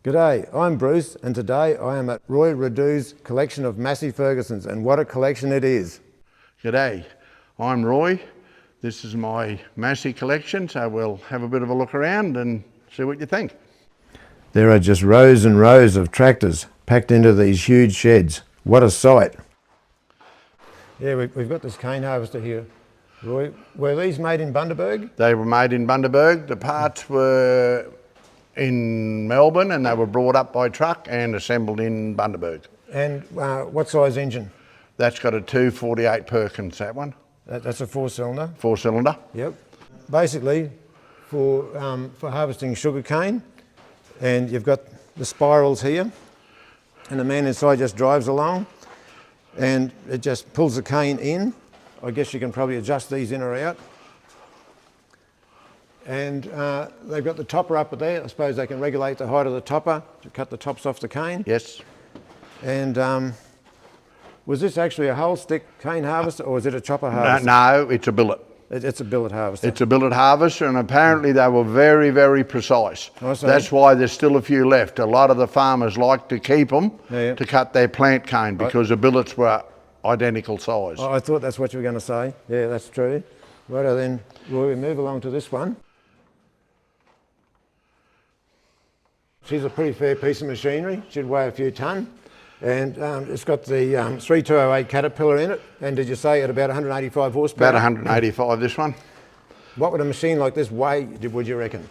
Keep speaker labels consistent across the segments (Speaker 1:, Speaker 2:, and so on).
Speaker 1: G'day, I'm Bruce and today I am at Roy Roddau's collection of Massey Fergusons, and what a collection it is.
Speaker 2: G'day, I'm Roy. This is my Massey collection, so we'll have a bit of a look around and see what you think.
Speaker 1: There are just rows and rows of tractors packed into these huge sheds. What a sight. Yeah, we've got this cane harvester here. Roy, were these made in Bundaberg?
Speaker 2: They were made in Bundaberg. The parts were in Melbourne and they were brought up by truck and assembled in Bundaberg.
Speaker 1: And what size engine?
Speaker 2: That's got a 248 Perkins, that one.
Speaker 1: That's a four-cylinder?
Speaker 2: Four-cylinder.
Speaker 1: Yep. Basically, for harvesting sugar cane, and you've got the spirals here, and the man inside just drives along, and it just pulls the cane in. I guess you can probably adjust these in or out. And they've got the topper up there. I suppose they can regulate the height of the topper to cut the tops off the cane.
Speaker 2: Yes.
Speaker 1: And was this actually a whole stick cane harvester or is it a chopper harvester?
Speaker 2: No, it's a billet.
Speaker 1: It's a billet harvester.
Speaker 2: It's a billet harvester, and apparently they were very, very precise. That's why there's still a few left. A lot of the farmers like to keep them to cut their plant cane because the billets were identical size.
Speaker 1: Oh, I thought that's what you were going to say. Yeah, that's true. Righto then, Roy, we move along to this one. She's a pretty fair piece of machinery. Should weigh a few tonne. And it's got the 3208 Caterpillar in it. And did you say at about 185 horsepower?
Speaker 2: About 185, this one.
Speaker 1: What would a machine like this weigh, would you reckon?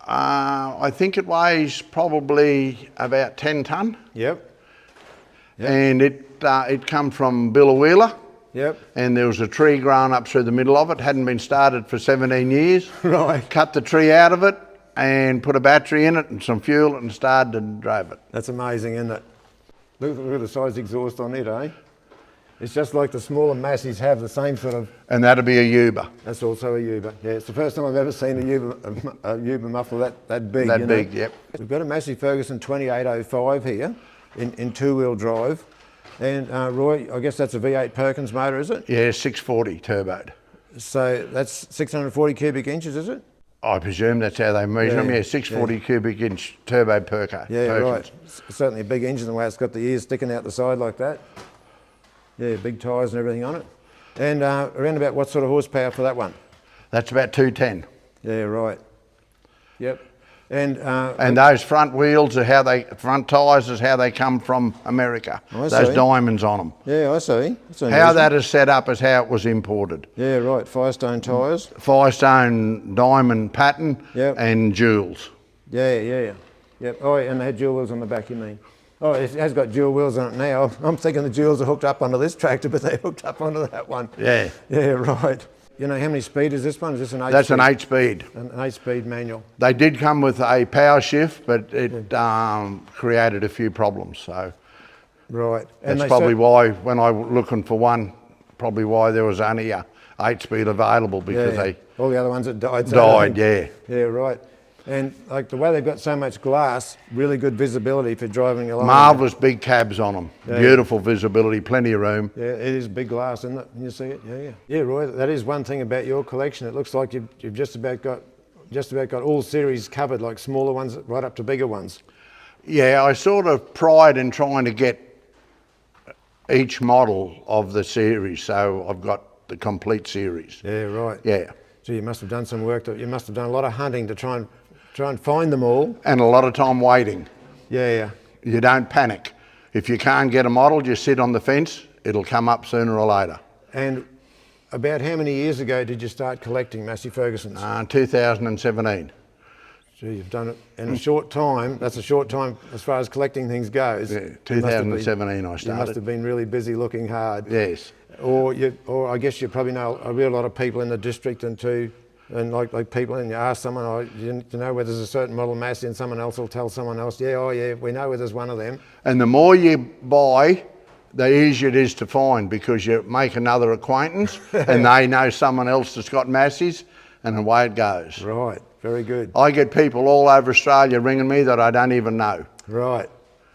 Speaker 2: I think it weighs probably about 10 tonne.
Speaker 1: Yep.
Speaker 2: And it come from Billawheeler.
Speaker 1: Yep.
Speaker 2: And there was a tree growing up through the middle of it. Hadn't been started for 17 years.
Speaker 1: Right.
Speaker 2: Cut the tree out of it and put a battery in it and some fuel and started and drove it.
Speaker 1: That's amazing, isn't it? Look at the size exhaust on it, eh? It's just like the smaller Masseys have the same sort of...
Speaker 2: And that'd be a Uber.
Speaker 1: That's also a Uber. Yeah, it's the first time I've ever seen a Uber muffler that big.
Speaker 2: That big, yep.
Speaker 1: We've got a Massey Ferguson 2805 here in two-wheel drive. And Roy, I guess that's a V8 Perkins motor, is it?
Speaker 2: Yeah, 640 turboed.
Speaker 1: So that's 640 cubic inches, is it?
Speaker 2: I presume that's how they measure them. Yeah, 640 cubic inch turbo Perker.
Speaker 1: Yeah,
Speaker 2: Perkins.
Speaker 1: right. It's certainly a big engine the way it's got the ears sticking out the side like that. Yeah, big tyres and everything on it. And around about what sort of horsepower for that one?
Speaker 2: That's about 210.
Speaker 1: Yeah, right. Yep. And
Speaker 2: those front wheels are front tyres is how they come from America. Those diamonds on them.
Speaker 1: Yeah, I see.
Speaker 2: How that is set up is how it was imported.
Speaker 1: Yeah, right. Firestone tyres.
Speaker 2: Firestone diamond pattern and jewels.
Speaker 1: Yeah. Yep. Oh, and they had dual wheels on the back, you mean? Oh, it has got dual wheels on it now. I'm thinking the duals are hooked up onto this tractor, but they're hooked up onto that one.
Speaker 2: Yeah.
Speaker 1: Yeah, right. You know, how many speed is this one? Is this an 8-speed?
Speaker 2: That's an 8-speed.
Speaker 1: An 8-speed manual.
Speaker 2: They did come with a power shift, but it created a few problems. So
Speaker 1: right.
Speaker 2: And that's probably why, when I was looking for one, probably why there was only a 8-speed available, because
Speaker 1: all the other ones that died.
Speaker 2: Yeah.
Speaker 1: Yeah, right. And like the way they've got so much glass, really good visibility for driving along.
Speaker 2: Marvellous big cabs on them. Yeah. Beautiful visibility, plenty of room.
Speaker 1: Yeah, it is big glass, isn't it? Can you see it? Yeah. Yeah, Roy, that is one thing about your collection. It looks like you've just about got all series covered, like smaller ones right up to bigger ones.
Speaker 2: Yeah, I sort of pride in trying to get each model of the series, so I've got the complete series.
Speaker 1: Yeah, right.
Speaker 2: Yeah.
Speaker 1: So you must have done some work. You must have done a lot of hunting to try and find them all.
Speaker 2: And a lot of time waiting.
Speaker 1: Yeah.
Speaker 2: You don't panic. If you can't get a model, just sit on the fence. It'll come up sooner or later.
Speaker 1: And about how many years ago did you start collecting Massey Fergusons?
Speaker 2: 2017.
Speaker 1: So you've done it in a short time. That's a short time as far as collecting things goes.
Speaker 2: Yeah, 2017 I started.
Speaker 1: You must have been really busy looking hard.
Speaker 2: Yes.
Speaker 1: Or I guess you probably know a real lot of people in the district and like people, and you ask someone, you know where there's a certain model Massey, and someone else will tell someone else, yeah, we know where there's one of them.
Speaker 2: And the more you buy, the easier it is to find, because you make another acquaintance and they know someone else that's got Masseys, and away it goes.
Speaker 1: Right, very good.
Speaker 2: I get people all over Australia ringing me that I don't even know.
Speaker 1: Right.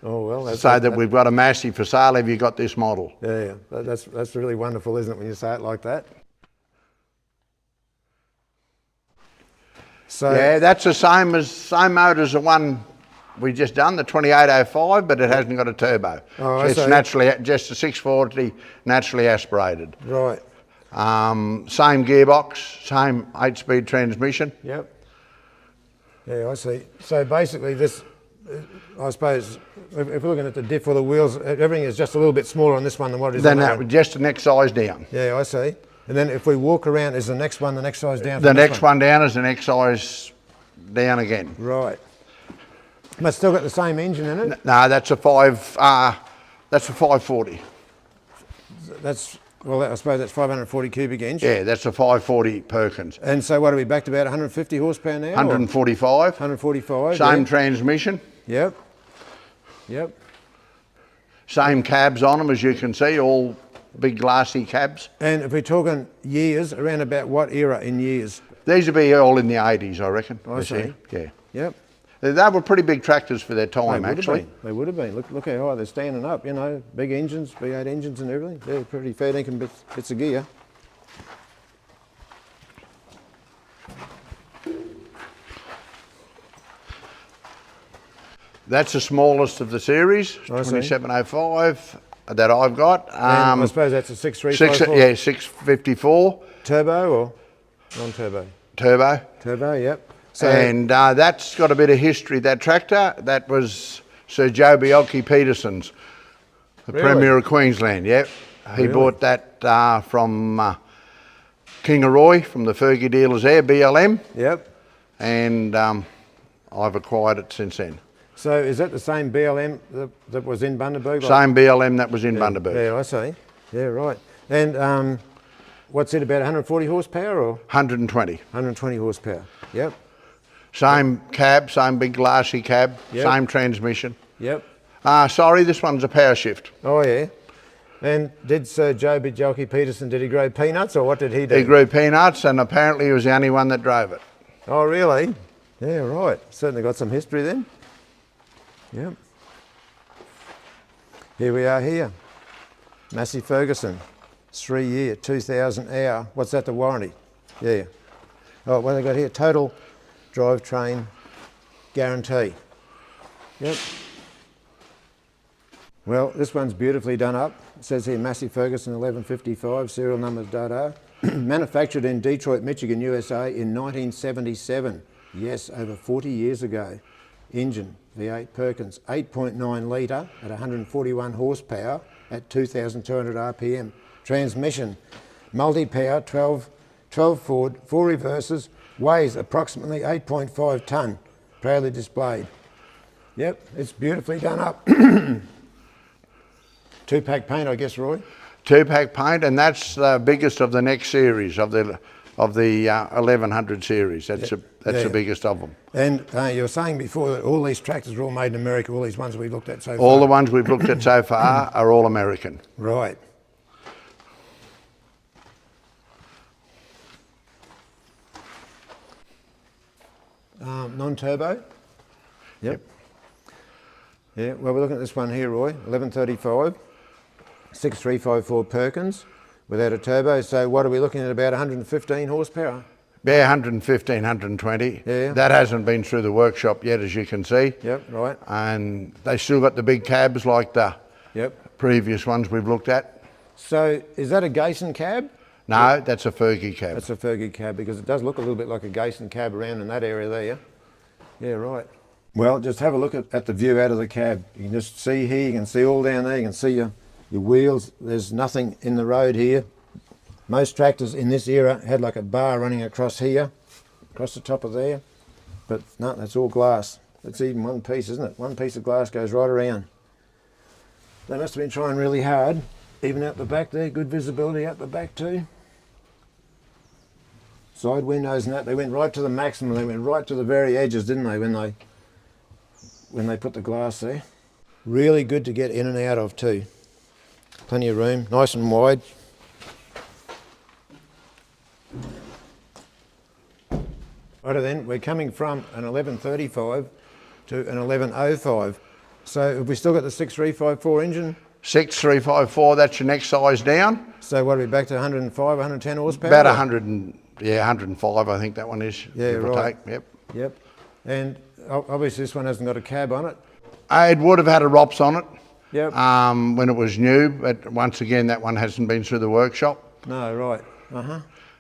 Speaker 1: Oh well.
Speaker 2: We've got a Massey for sale. Have you got this model?
Speaker 1: Yeah. That's really wonderful, isn't it, when you say it like that? So
Speaker 2: yeah, that's the same motor as the one we just done the 2805, but it hasn't got a turbo.
Speaker 1: Oh,
Speaker 2: so it's naturally just a 640 naturally aspirated.
Speaker 1: Right.
Speaker 2: Same gearbox, same 8-speed transmission.
Speaker 1: Yep. Yeah, I see. So basically this, I suppose, if we're looking at the diff or the wheels, everything is just a little bit smaller on this one than what it is on that one.
Speaker 2: Just the next size down.
Speaker 1: Yeah, I see. And then if we walk around, is the next one the next size down?
Speaker 2: The next one down is the next size down again.
Speaker 1: Right. But still got the same engine in it?
Speaker 2: No, that's a 540.
Speaker 1: That's, well, I suppose that's 540 cubic inch.
Speaker 2: Yeah, that's a 540 Perkins.
Speaker 1: And so what are we back to, about 150 horsepower now?
Speaker 2: 145.
Speaker 1: 145.
Speaker 2: Same transmission.
Speaker 1: Yep. Yep.
Speaker 2: Same cabs on them, as you can see, all big glassy cabs.
Speaker 1: And if we're talking years, around about what era in years?
Speaker 2: These would be all in the 80s, I reckon.
Speaker 1: I see.
Speaker 2: Yeah.
Speaker 1: Yep.
Speaker 2: They were pretty big tractors for their time, actually.
Speaker 1: They would have been. Look how high they're standing up, you know, big engines, V8 engines and everything. They're pretty fair dinkum bits of gear.
Speaker 2: That's the smallest of the series, 2705 that I've got.
Speaker 1: I suppose that's a 6354?
Speaker 2: Yeah, 654.
Speaker 1: Turbo or non-turbo?
Speaker 2: Turbo.
Speaker 1: Turbo, yep. So,
Speaker 2: and that's got a bit of history, that tractor. That was Sir Joe Bjelke-Petersen's, the Premier of Queensland, yep. He bought that from King of Roy, from the Fergie dealers there, BLM.
Speaker 1: Yep.
Speaker 2: And I've acquired it since then.
Speaker 1: So is that the same BLM that was in Bundaberg?
Speaker 2: Same BLM that was in Bundaberg.
Speaker 1: Yeah, I see. Yeah, right. And what's it, about 140 horsepower or?
Speaker 2: 120.
Speaker 1: 120 horsepower, yep.
Speaker 2: Same cab, same big glassy cab, same transmission.
Speaker 1: Yep.
Speaker 2: Sorry, this one's a power shift.
Speaker 1: Oh, yeah. And did Sir Joe Bjelke-Petersen, did he grow peanuts or what did he do?
Speaker 2: He grew peanuts and apparently he was the only one that drove it.
Speaker 1: Oh, really? Yeah, right. Certainly got some history then. Yep. Here we are here. Massey Ferguson, 3-year, 2,000 hour. What's that, the warranty? Yeah. Oh, what have they got here? Total drivetrain guarantee. Yep. Well, this one's beautifully done up. It says here Massey Ferguson 1155, serial numbers Roddau. Manufactured in Detroit, Michigan, USA in 1977. Yes, over 40 years ago. Engine, V8 Perkins, 8.9 litre at 141 horsepower at 2,200 RPM. Transmission, multi-power, 12 forward, 4 reverses, weighs approximately 8.5 tonne, proudly displayed. Yep, it's beautifully done up. 2-pack paint, I guess, Roy?
Speaker 2: 2-pack paint, and that's the biggest of the next series, of the 1100 series. That's the biggest of them.
Speaker 1: And you were saying before that all these tractors are all made in America, all these ones we've looked at so far?
Speaker 2: All the ones we've looked at so far are all American.
Speaker 1: Right. Non-turbo? Yep. Yeah, well, we're looking at this one here, Roy, 1135, 6354 Perkins, without a turbo. So what are we looking at, about 115 horsepower?
Speaker 2: Yeah, 115, 120.
Speaker 1: Yeah.
Speaker 2: That hasn't been through the workshop yet, as you can see.
Speaker 1: Yep, right.
Speaker 2: And they still got the big cabs like the previous ones we've looked at.
Speaker 1: So is that a Gayson cab?
Speaker 2: No, that's a Fergie cab.
Speaker 1: That's a Fergie cab, because it does look a little bit like a Gayson cab around in that area there. Yeah, right. Well, just have a look at the view out of the cab. You can just see here, you can see all down there, you can see your wheels. There's nothing in the road here. Most tractors in this era had like a bar running across here, across the top of there. But no, that's all glass. It's even one piece, isn't it? One piece of glass goes right around. They must have been trying really hard. Even out the back there, good visibility out the back too. Side windows and that, they went right to the maximum. They went right to the very edges, didn't they, when they put the glass there. Really good to get in and out of too. Plenty of room, nice and wide. Right then, we're coming from an 1135 to an 1105. So have we still got the 6354 engine?
Speaker 2: 6354, that's your next size down.
Speaker 1: So what are we back to, 105, 110 horsepower?
Speaker 2: About 100 and, 105 I think that one is.
Speaker 1: Yeah, right.
Speaker 2: Yep.
Speaker 1: Yep. And obviously this one hasn't got a cab on it.
Speaker 2: It would have had a ROPS on it.
Speaker 1: Yep.
Speaker 2: When it was new, but once again, that one hasn't been through the workshop.
Speaker 1: No, right.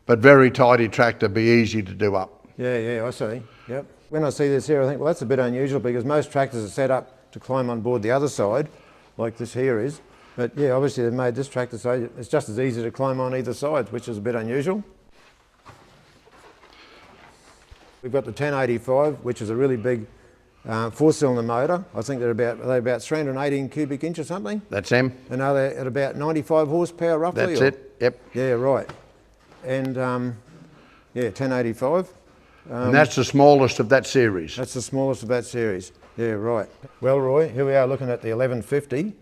Speaker 2: But very tidy tractor, be easy to do up.
Speaker 1: Yeah, I see. Yep. When I see this here, I think, well, that's a bit unusual because most tractors are set up to climb on board the other side, like this here is. But yeah, obviously they've made this tractor so it's just as easy to climb on either side, which is a bit unusual. We've got the 1085, which is a really big four-cylinder motor. I think they're about 318 cubic inch or something.
Speaker 2: That's them.
Speaker 1: And are they at about 95 horsepower roughly?
Speaker 2: That's it, yep.
Speaker 1: Yeah, right. And yeah, 1085.
Speaker 2: And that's the smallest of that series.
Speaker 1: That's the smallest of that series. Yeah, right. Well, Roy, here we are looking at the 1150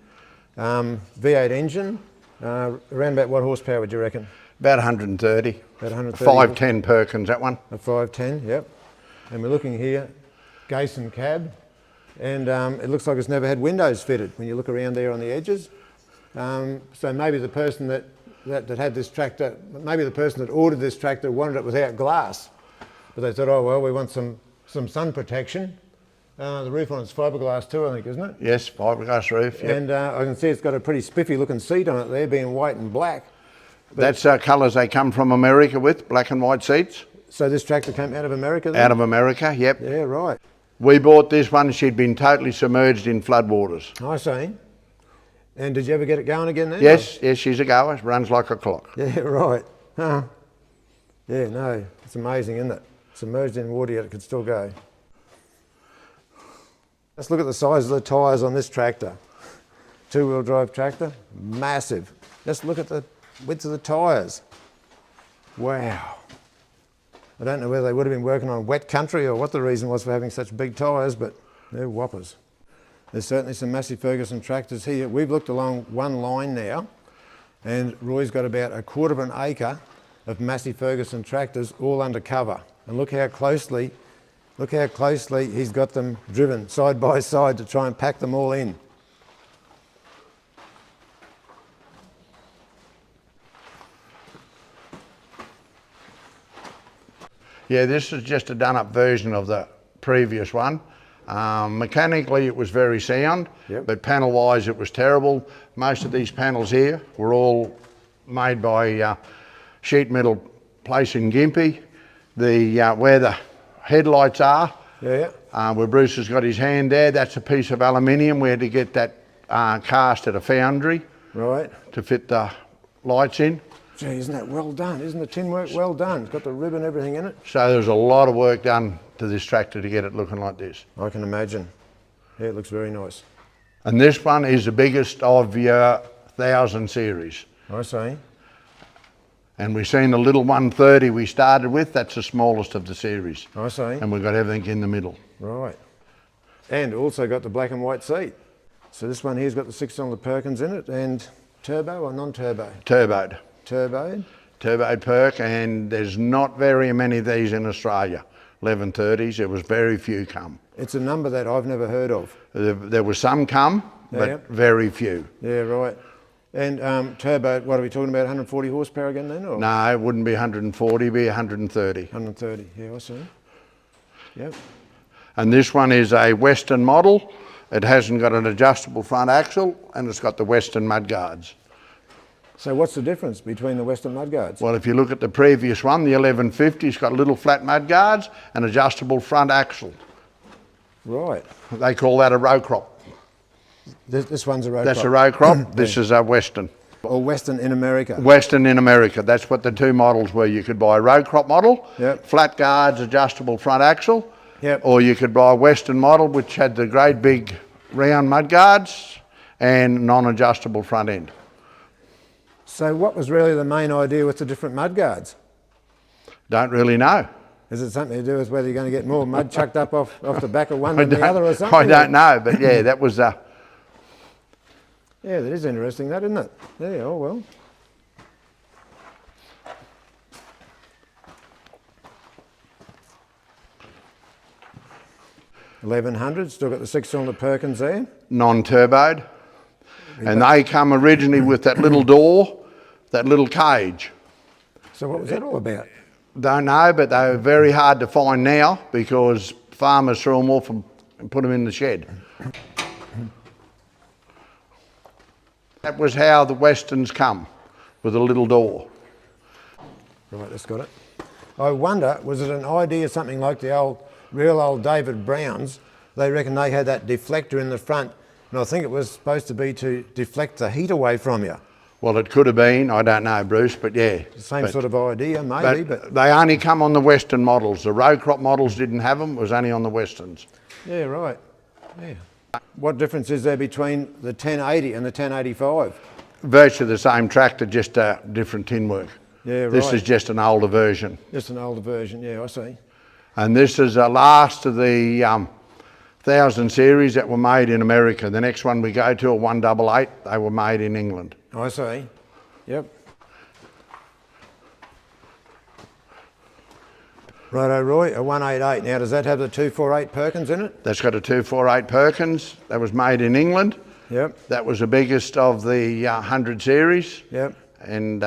Speaker 1: V8 engine. Around about what horsepower would you reckon?
Speaker 2: About 130.
Speaker 1: About 130.
Speaker 2: 510 Perkins, that one.
Speaker 1: A 510, yep. And we're looking here, Gason cab, and it looks like it's never had windows fitted when you look around there on the edges. So maybe the person that had this tractor, maybe the person that ordered this tractor wanted it without glass. But they thought, oh well, we want some sun protection. The roof on it's fiberglass too, I think, isn't it?
Speaker 2: Yes, fiberglass roof, yep.
Speaker 1: And I can see it's got a pretty spiffy looking seat on it there, being white and black.
Speaker 2: But that's colours they come from America with, black and white seats.
Speaker 1: So this tractor came out of America then?
Speaker 2: Out of America, yep.
Speaker 1: Yeah, right.
Speaker 2: We bought this one, she'd been totally submerged in floodwaters.
Speaker 1: I see. And did you ever get it going again then?
Speaker 2: Yes, she's a goer, runs like a clock.
Speaker 1: Yeah, right. Huh. Yeah, no, it's amazing, isn't it? Submerged in water yet it could still go. Let's look at the size of the tyres on this tractor. Two-wheel drive tractor, massive. Let's look at the width of the tyres. Wow. I don't know whether they would have been working on wet country or what the reason was for having such big tyres, but they're whoppers. There's certainly some Massey Ferguson tractors here. We've looked along one line now, and Roy's got about 1/4 of an acre of Massey Ferguson tractors all under cover. And look how closely he's got them driven side by side to try and pack them all in.
Speaker 2: Yeah, this is just a done-up version of the previous one. Mechanically, it was very sound,
Speaker 1: yep.
Speaker 2: But panel-wise, it was terrible. Most of these panels here were all made by sheet metal place in Gympie. Where the headlights are,
Speaker 1: yeah.
Speaker 2: Where Bruce has got his hand there, that's a piece of aluminium. We had to get that cast at a foundry,
Speaker 1: right,
Speaker 2: to fit the lights in.
Speaker 1: Gee, isn't that well done? Isn't the tin work well done? It's got the rib and everything in it.
Speaker 2: So there's a lot of work done to this tractor to get it looking like this.
Speaker 1: I can imagine. Yeah, it looks very nice.
Speaker 2: And this one is the biggest of your 1000 series.
Speaker 1: I see.
Speaker 2: And we've seen the little 130 we started with, that's the smallest of the series.
Speaker 1: I see.
Speaker 2: And we've got everything in the middle.
Speaker 1: Right. And also got the black and white seat. So this one here's got the 6-cylinder Perkins in it, and turbo or non-turbo?
Speaker 2: Turboed.
Speaker 1: Turboed?
Speaker 2: Turboed Perk, and there's not very many of these in Australia. 1130s, there was very few come.
Speaker 1: It's a number that I've never heard of.
Speaker 2: There were some come, but
Speaker 1: yeah.
Speaker 2: Very few.
Speaker 1: Yeah, right. And turbo, what are we talking about, 140 horsepower again then? Or?
Speaker 2: No, it wouldn't be 140, it'd be 130.
Speaker 1: 130, yeah, I see. Yep.
Speaker 2: And this one is a Western model. It hasn't got an adjustable front axle, and it's got the Western mudguards.
Speaker 1: So what's the difference between the Western mudguards?
Speaker 2: Well, if you look at the previous one, the 1150, it's got little flat mudguards and adjustable front axle.
Speaker 1: Right.
Speaker 2: They call that a row crop.
Speaker 1: This one's a row crop?
Speaker 2: That's a row crop. This is a Western.
Speaker 1: Or Western in America?
Speaker 2: Western in America. That's what the two models were. You could buy a row crop model,
Speaker 1: yep.
Speaker 2: Flat guards, adjustable front axle,
Speaker 1: yep.
Speaker 2: Or you could buy a Western model which had the great big round mudguards and non-adjustable front end.
Speaker 1: So what was really the main idea with the different mudguards?
Speaker 2: Don't really know.
Speaker 1: Is it something to do with whether you're going to get more mud chucked up off the back of one than the other or something?
Speaker 2: I don't know, but yeah, that was...
Speaker 1: Yeah, that is interesting, that, isn't it? Yeah, oh well. $1100, still got the 6-cylinder Perkins there.
Speaker 2: Non-turboed. And they come originally with that little door, that little cage.
Speaker 1: So what was that all about?
Speaker 2: Don't know, but they're very hard to find now because farmers threw them off and put them in the shed. That was how the Westerns come, with a little door.
Speaker 1: Right, that's got it. I wonder, was it an idea something like the real old David Browns? They reckon they had that deflector in the front, and I think it was supposed to be to deflect the heat away from you.
Speaker 2: Well, it could have been, I don't know, Bruce, but yeah.
Speaker 1: The same sort of idea, maybe, but...
Speaker 2: They only come on the Western models. The row crop models didn't have them, it was only on the Westerns.
Speaker 1: Yeah, right, yeah. What difference is there between the 1080 and the 1085?
Speaker 2: Virtually the same tractor, just a different tin work.
Speaker 1: Yeah, right.
Speaker 2: This is just an older version.
Speaker 1: Just an older version, yeah, I see.
Speaker 2: And this is the last of the 1000 series that were made in America. The next one we go to, a 188, they were made in England.
Speaker 1: I see, yep. Righto, Roy, a 188. Now, does that have the 248 Perkins in it?
Speaker 2: That's got a 248 Perkins. That was made in England.
Speaker 1: Yep.
Speaker 2: That was the biggest of the 100 series.
Speaker 1: Yep.
Speaker 2: And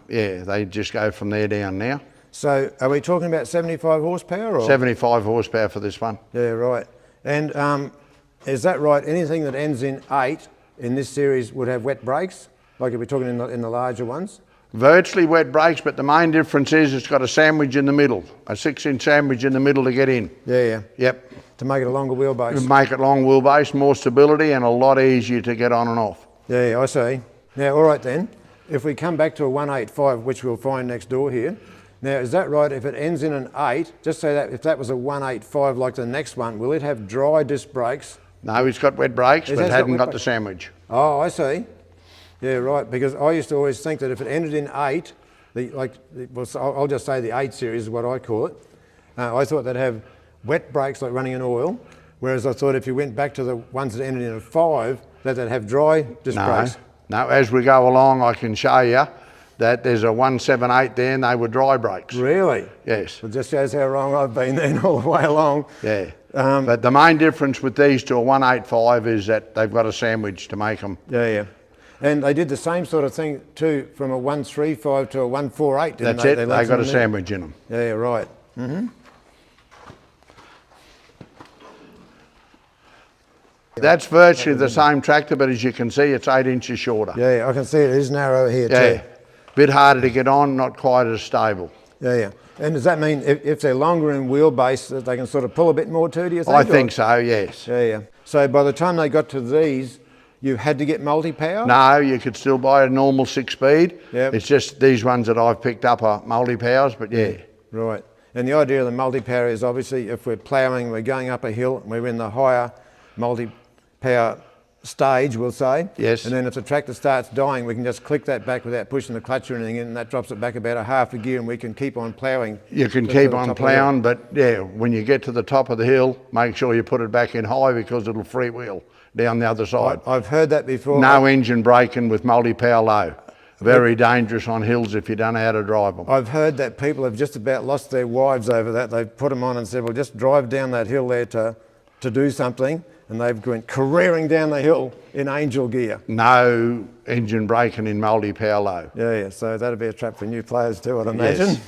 Speaker 2: yeah, they just go from there down now.
Speaker 1: So, are we talking about 75 horsepower? Or?
Speaker 2: 75 horsepower for this one.
Speaker 1: Yeah, right. And is that right? Anything that ends in 8 in this series would have wet brakes? Like if we're talking in the larger ones?
Speaker 2: Virtually wet brakes, but the main difference is it's got a sandwich in the middle, a 6-inch sandwich in the middle to get in.
Speaker 1: Yeah, yeah.
Speaker 2: Yep.
Speaker 1: To make it a longer wheelbase.
Speaker 2: To make it long wheelbase, more stability, and a lot easier to get on and off.
Speaker 1: Yeah, yeah, I see. Now, all right then, if we come back to a 185, which we'll find next door here, now is that right, if it ends in an 8, just say that if that was a 185 like the next one, will it have dry disc brakes?
Speaker 2: No, it's got wet brakes, but it hasn't got the sandwich.
Speaker 1: Oh, I see. Yeah, right, because I used to always think that if it ended in 8, I'll just say the 8 series is what I call it. I thought they'd have wet brakes like running in oil, whereas I thought if you went back to the ones that ended in a 5, that they'd have dry disc brakes.
Speaker 2: No, as we go along I can show you that there's a 178 there and they were dry brakes.
Speaker 1: Really?
Speaker 2: Yes.
Speaker 1: It just shows how wrong I've been then all the way along.
Speaker 2: Yeah. But the main difference with these to a 185 is that they've got a sandwich to make them.
Speaker 1: Yeah, yeah. And they did the same sort of thing too, from a 135 to a 148, didn't
Speaker 2: That's
Speaker 1: they?
Speaker 2: it, they got a sandwich in them.
Speaker 1: Yeah, yeah, right. Mm-hmm.
Speaker 2: That's virtually the same tractor, but as you can see, it's 8 inches shorter.
Speaker 1: Yeah, yeah, I can see it is narrow here
Speaker 2: yeah.
Speaker 1: too.
Speaker 2: Bit harder to get on, not quite as stable.
Speaker 1: Yeah, yeah. And does that mean if they're longer in wheelbase that they can sort of pull a bit more too, do you think?
Speaker 2: I think so, yes.
Speaker 1: Yeah, yeah. So by the time they got to these, you had to get multi-power?
Speaker 2: No, you could still buy a normal 6-speed.
Speaker 1: Yep.
Speaker 2: It's just these ones that I've picked up are multi-powers, but yeah.
Speaker 1: Right. And the idea of the multi-power is obviously if we're ploughing, we're going up a hill, and we're in the higher multi-power stage, we'll say.
Speaker 2: Yes.
Speaker 1: And then if the tractor starts dying, we can just click that back without pushing the clutch or anything in, and that drops it back about a half a gear, and we can keep on ploughing.
Speaker 2: You can keep on ploughing, but yeah, when you get to the top of the hill, make sure you put it back in high because it'll freewheel down the other side.
Speaker 1: I've heard that before.
Speaker 2: No engine braking with multi-power low. Very dangerous on hills if you don't know how to drive them.
Speaker 1: I've heard that people have just about lost their wives over that. They've put them on and said, well, just drive down that hill there to do something. And they've gone careering down the hill in angel gear.
Speaker 2: No engine braking in multi-power low.
Speaker 1: Yeah, yeah, so that'd be a trap for new players too, I'd imagine.
Speaker 2: Yes.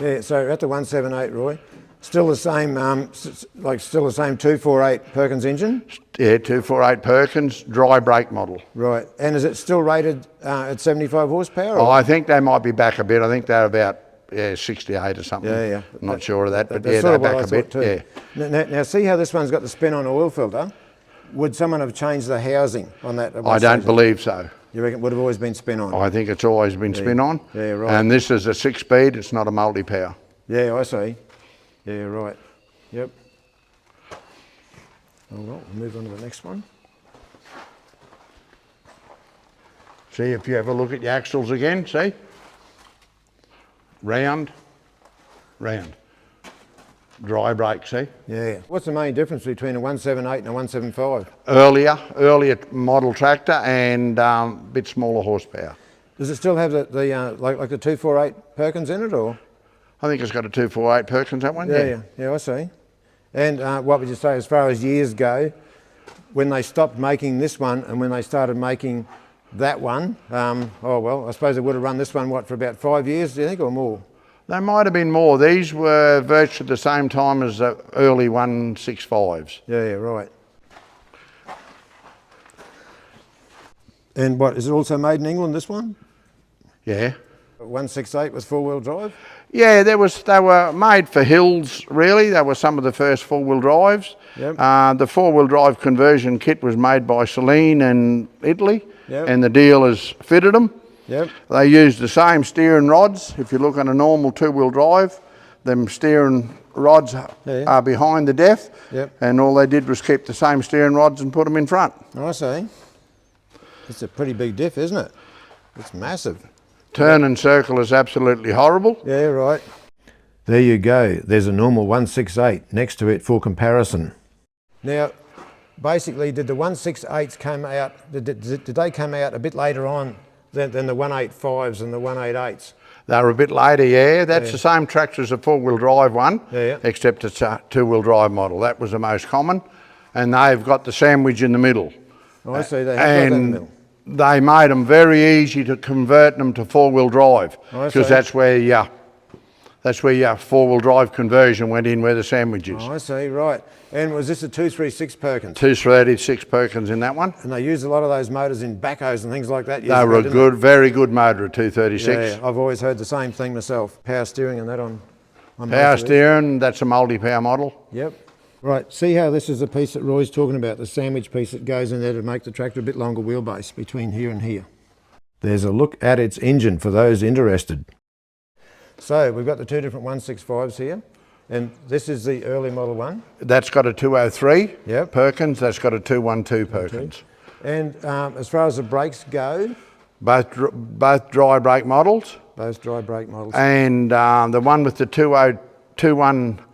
Speaker 1: Yeah, so at the 178, Roy, still the same, still the same 248 Perkins engine?
Speaker 2: Yeah, 248 Perkins, dry brake model.
Speaker 1: Right, and is it still rated at 75 horsepower?
Speaker 2: Oh, I think they might be back a bit. I think they're about 68 or something.
Speaker 1: Yeah, yeah.
Speaker 2: I'm not sure of that, but
Speaker 1: yeah,
Speaker 2: they're back a bit.
Speaker 1: Too.
Speaker 2: Yeah.
Speaker 1: Now, see how this one's got the spin-on oil filter? Would someone have changed the housing on that?
Speaker 2: I don't believe so.
Speaker 1: You reckon it would have always been spin-on?
Speaker 2: I think it's always been spin-on.
Speaker 1: Yeah, right.
Speaker 2: And this is a 6-speed, it's not a multi-power.
Speaker 1: Yeah, I see. Yeah, right. Yep. All right, we'll move on to the next one.
Speaker 2: See, if you have a look at your axles again, see? Round, round. Dry brake, see?
Speaker 1: Yeah. What's the main difference between a 178 and a 175?
Speaker 2: Earlier model tractor and bit smaller horsepower.
Speaker 1: Does it still have the like the 248 Perkins in it, or?
Speaker 2: I think it's got a 248 Perkins, that one.
Speaker 1: Yeah, I see. And what would you say as far as years go, when they stopped making this one and when they started making that one? Oh well, I suppose they would have run this one for about 5 years, do you think, or more?
Speaker 2: They might have been more. These were virtually the same time as the early 165s.
Speaker 1: Yeah, yeah, right. And what, is it also made in England, this one?
Speaker 2: Yeah.
Speaker 1: 168 was four-wheel drive?
Speaker 2: Yeah, they were made for hills, really. They were some of the first four-wheel drives.
Speaker 1: Yep.
Speaker 2: The four-wheel drive conversion kit was made by Celine in Italy,
Speaker 1: yep.
Speaker 2: and the dealers fitted them.
Speaker 1: Yep.
Speaker 2: They used the same steering rods. If you look at a normal two-wheel drive, them steering rods are behind the def,
Speaker 1: yep.
Speaker 2: and all they did was keep the same steering rods and put them in front.
Speaker 1: I see. It's a pretty big diff, isn't it? It's massive.
Speaker 2: Turn and circle is absolutely horrible.
Speaker 1: Yeah, right. There you go. There's a normal 168 next to it for comparison. Now, basically, did the 168s come out, did they come out a bit later on than the 185s and the 188s?
Speaker 2: They were a bit later, yeah. That's the same tractor as a four-wheel drive one, except it's a two-wheel drive model. That was the most common. And they've got the sandwich in the middle.
Speaker 1: Oh, I see. They have got that in the middle.
Speaker 2: They made them very easy to convert them to four-wheel drive, because that's where your four-wheel drive conversion went in, where the sandwich is.
Speaker 1: Oh, I see, right. And was this a 236 Perkins?
Speaker 2: 236 Perkins in that one. And
Speaker 1: they used a lot of those motors in backhoes and things like that.
Speaker 2: They were a good, very good motor, a 236.
Speaker 1: Yeah, I've always heard the same thing myself. Power steering and that on
Speaker 2: power steering, that's a multi-power model.
Speaker 1: Yep. Right, see how this is the piece that Roy's talking about, the sandwich piece that goes in there to make the tractor a bit longer wheelbase between here and here. There's a look at its engine for those interested. So we've got the two different 165s here, and this is the early model one.
Speaker 2: That's got a 203
Speaker 1: yep.
Speaker 2: Perkins, that's got a 212 Perkins.
Speaker 1: And as far as the brakes go?
Speaker 2: Both dry brake models.
Speaker 1: Both dry brake models.
Speaker 2: And the one with the 212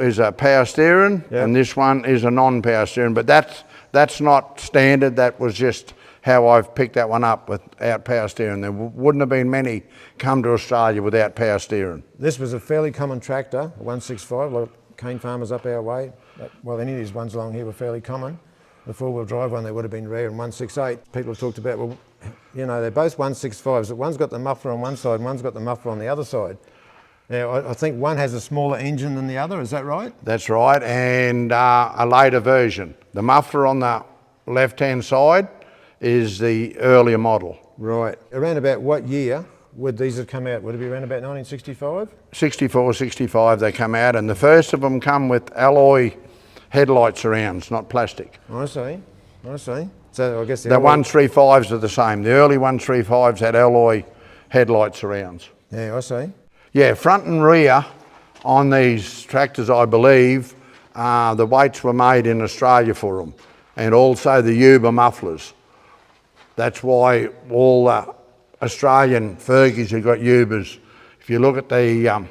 Speaker 2: is a power steering, and this one is a non-power steering, but that's not standard. That was just how I've picked that one up without power steering. There wouldn't have been many come to Australia without power steering. This
Speaker 1: was a fairly common tractor, a 165, like cane farmers up our way. Well, any of these ones along here were fairly common. The four-wheel drive one, they would have been rare, and 168. People have talked about, well, you know, they're both 165s, but one's got the muffler on one side and one's got the muffler on the other side. Now, I think one has a smaller engine than the other, is that right?
Speaker 2: That's right, and a later version. The muffler on the left-hand side is the earlier model.
Speaker 1: Right. Around about what year would these have come out? Would it be around about 1965?
Speaker 2: 64, 65 they come out, and the first of them come with alloy headlight surrounds, not plastic.
Speaker 1: I see, I see. So I guess
Speaker 2: the 135s are the same. The early 135s had alloy headlight surrounds.
Speaker 1: Yeah, I see.
Speaker 2: Yeah, front and rear on these tractors, I believe, the weights were made in Australia for them, and also the Uber mufflers. That's why all Australian Fergies have got Ubers. If you look at the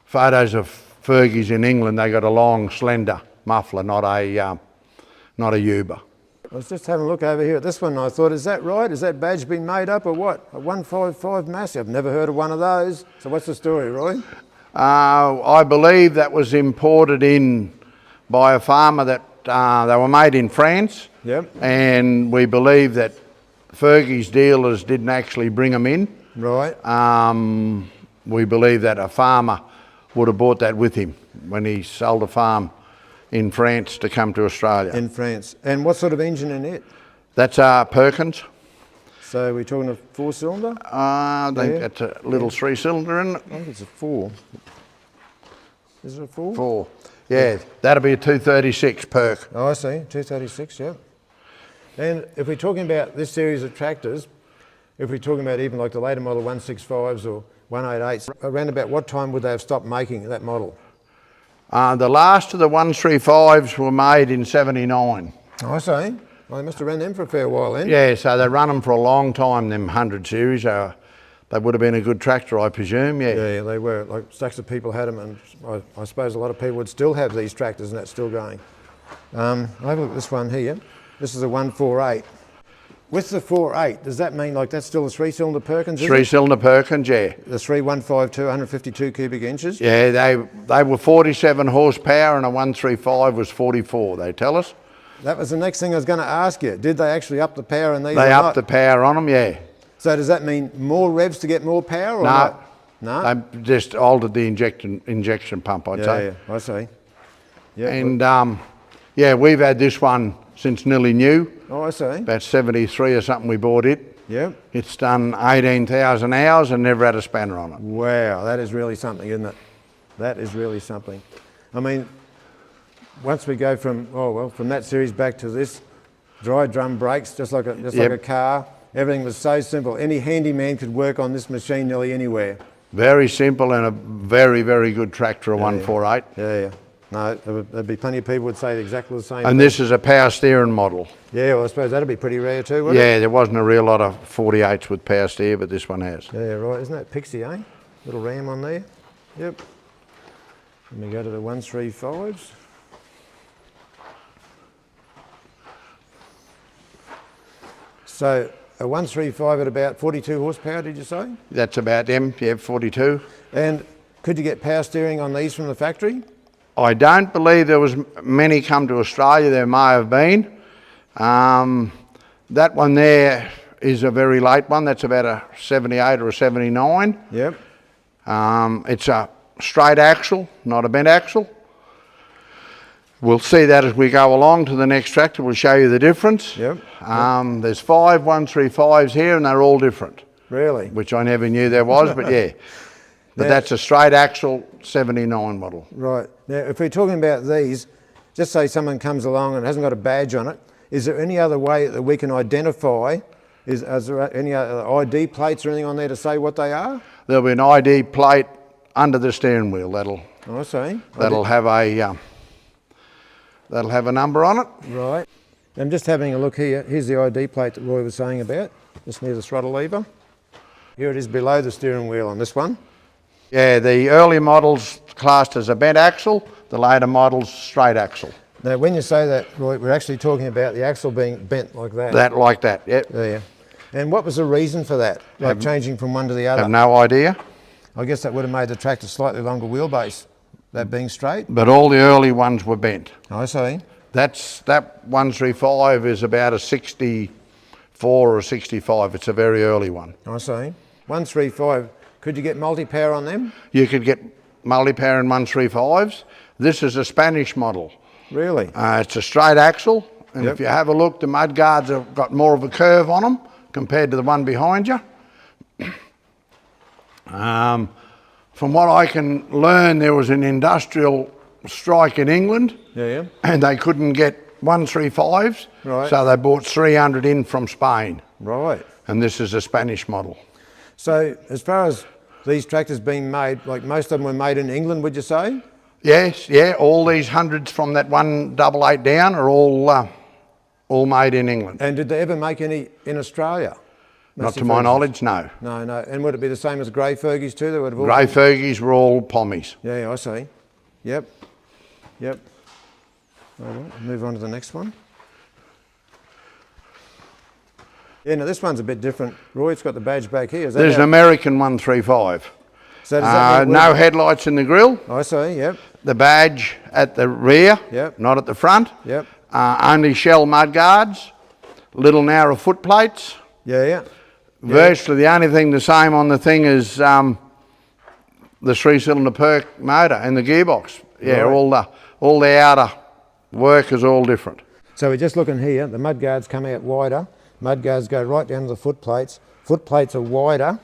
Speaker 2: photos of Fergies in England, they got a long, slender muffler, not a Uber.
Speaker 1: I was just having a look over here at this one, and I thought, is that right? Is that badge been made up or what? A 155 Massey? I've never heard of one of those. So what's the story, Roy?
Speaker 2: I believe that was imported in by a farmer that they were made in France.
Speaker 1: Yep.
Speaker 2: And we believe that Fergie's dealers didn't actually bring them in.
Speaker 1: Right.
Speaker 2: We believe that a farmer would have bought that with him when he sold a farm in France to come to Australia.
Speaker 1: In France. And what sort of engine in it?
Speaker 2: That's Perkins.
Speaker 1: So we're talking a four-cylinder?
Speaker 2: I think it's a little three-cylinder, isn't it?
Speaker 1: I think it's a four. Is it a four?
Speaker 2: Four. Yeah, that'll be a 236 Perk.
Speaker 1: Oh, I see. 236, yeah. And if we're talking about this series of tractors, if we're talking about even like the later model 165s or 188s, around about what time would they have stopped making that model?
Speaker 2: The last of the 135s were made in 79.
Speaker 1: Oh, I see. Well, they must have run them for a fair while then.
Speaker 2: Yeah, so they run them for a long time, them 100 series. They would have been a good tractor, I presume, yeah.
Speaker 1: Yeah, they were. Like stacks of people had them, and I suppose a lot of people would still have these tractors, and that's still going. I'll have a look at this one here. This is a 148. With the 4.8, does that mean like that's still a three-cylinder Perkins?
Speaker 2: Three-cylinder Perkins, yeah.
Speaker 1: The 3152, 152 cubic inches?
Speaker 2: Yeah, they were 47 horsepower and a 135 was 44, they tell us.
Speaker 1: That was the next thing I was going to ask you. Did they actually up the power in these?
Speaker 2: They upped the power on them, yeah.
Speaker 1: So does that mean more revs to get more power or not? No?
Speaker 2: They just altered the injection pump, I'd say.
Speaker 1: Yeah, I see. Yeah,
Speaker 2: And yeah, we've had this one since nearly new.
Speaker 1: oh, I see.
Speaker 2: About 73 or something we bought it.
Speaker 1: Yep.
Speaker 2: It's done 18,000 hours and never had a spanner on it.
Speaker 1: Wow, that is really something, isn't it? That is really something. I mean, once we go from, oh well, from that series back to this, dry drum brakes, just like a car. Everything was so simple. Any handyman could work on this machine nearly anywhere.
Speaker 2: Very simple and a very, very good tractor, a 148.
Speaker 1: Yeah. No, there'd be plenty of people would say exactly the same
Speaker 2: And
Speaker 1: thing.
Speaker 2: this is a power steering model.
Speaker 1: Yeah, well, I suppose that'd be pretty rare too, wouldn't it?
Speaker 2: Yeah, there wasn't a real lot of 48s with power steer, but this one has.
Speaker 1: Yeah, right. Isn't that Pixie, eh? Little ram on there. Yep. Let me go to the 135s. So a 135 at about 42 horsepower, did you say?
Speaker 2: That's about them, yeah, 42.
Speaker 1: And could you get power steering on these from the factory?
Speaker 2: I don't believe there was many come to Australia. There may have been. That one there is a very late one. That's about a 78 or a 79.
Speaker 1: Yep.
Speaker 2: It's a straight axle, not a bent axle. We'll see that as we go along to the next tractor. We'll show you the difference.
Speaker 1: Yep.
Speaker 2: There's 5 135s here and they're all different.
Speaker 1: Really?
Speaker 2: Which I never knew there was, but yeah. But that's a straight axle 79 model.
Speaker 1: Right. Now, if we're talking about these, just say someone comes along and hasn't got a badge on it, is there any other way that we can identify? Is there any other ID plates or anything on there to say what they are?
Speaker 2: There'll be an ID plate under the steering wheel. That'll have a number on it.
Speaker 1: Right. I'm just having a look here. Here's the ID plate that Roy was saying about, just near the throttle lever. Here it is below the steering wheel on this one.
Speaker 2: Yeah, the early models classed as a bent axle, the later models straight axle.
Speaker 1: Now, when you say that, Roy, we're actually talking about the axle being bent like that.
Speaker 2: Like that, yep.
Speaker 1: Yeah. And what was the reason for that, like changing from one to the other?
Speaker 2: Have no idea.
Speaker 1: I guess that would have made the tractor slightly longer wheelbase, that being straight.
Speaker 2: But all the early ones were bent.
Speaker 1: I see.
Speaker 2: That 135 is about a 64 or a 65. It's a very early one.
Speaker 1: I see. 135, could you get multi-power on them?
Speaker 2: You could get multi-power in 135s. This is a Spanish model.
Speaker 1: Really?
Speaker 2: It's a straight axle, and if you have a look, the mud guards have got more of a curve on them compared to the one behind you. From what I can learn, there was an industrial strike in England, and they couldn't get 135s, so they bought 300 in from Spain.
Speaker 1: Right.
Speaker 2: And this is a Spanish model.
Speaker 1: So as far as these tractors being made, like most of them were made in England, would you say?
Speaker 2: Yes, yeah, all these hundreds from that 188 down are all made in England.
Speaker 1: And did they ever make any in Australia?
Speaker 2: Not to my knowledge, no.
Speaker 1: No. And would it be the same as grey Fergies too? They would have all
Speaker 2: grey Fergies were all Pommies.
Speaker 1: Yeah, I see. Yep. All right, move on to the next one. Yeah, now this one's a bit different. Roy, it's got the badge back here.
Speaker 2: There's an American 135.
Speaker 1: So does that mean
Speaker 2: no headlights in the grille.
Speaker 1: I see, yep.
Speaker 2: The badge at the rear, not at the front.
Speaker 1: Yep.
Speaker 2: Only shell mud guards, little narrow foot plates.
Speaker 1: Yeah.
Speaker 2: Virtually the only thing the same on the thing is the 3-cylinder Perk motor and the gearbox. Yeah, right. all the outer work is all different.
Speaker 1: So we're just looking here, the mud guards come out wider. Mud guards go right down to the foot plates. Foot plates are wider.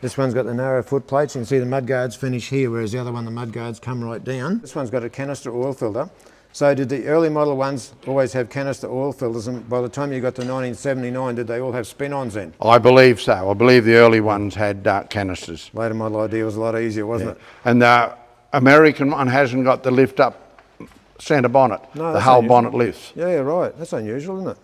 Speaker 1: This one's got the narrow foot plates. You can see the mud guards finish here, whereas the other one, the mud guards come right down. This one's got a canister oil filter. So did the early model ones always have canister oil filters, and by the time you got to 1979, did they all have spin-ons then?
Speaker 2: I believe so. I believe the early ones had canisters.
Speaker 1: Later model idea was a lot easier, wasn't it?
Speaker 2: And the American one hasn't got the lift-up centre bonnet.
Speaker 1: No,
Speaker 2: the whole bonnet lifts.
Speaker 1: Yeah, right. That's unusual, isn't it?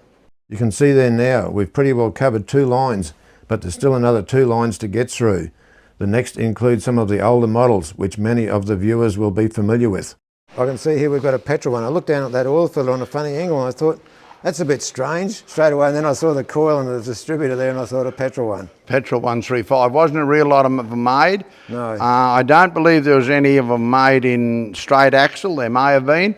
Speaker 1: You can see there now, we've pretty well covered 2 lines, but there's still another 2 lines to get through. The next includes some of the older models, which many of the viewers will be familiar with. I can see here we've got a petrol one. I looked down at that oil filter on a funny angle and I thought, that's a bit strange straight away. And then I saw the coil and the distributor there and I thought a petrol one.
Speaker 2: Petrol 135. Wasn't a real lot of them made.
Speaker 1: No.
Speaker 2: I don't believe there was any of them made in straight axle. There may have been.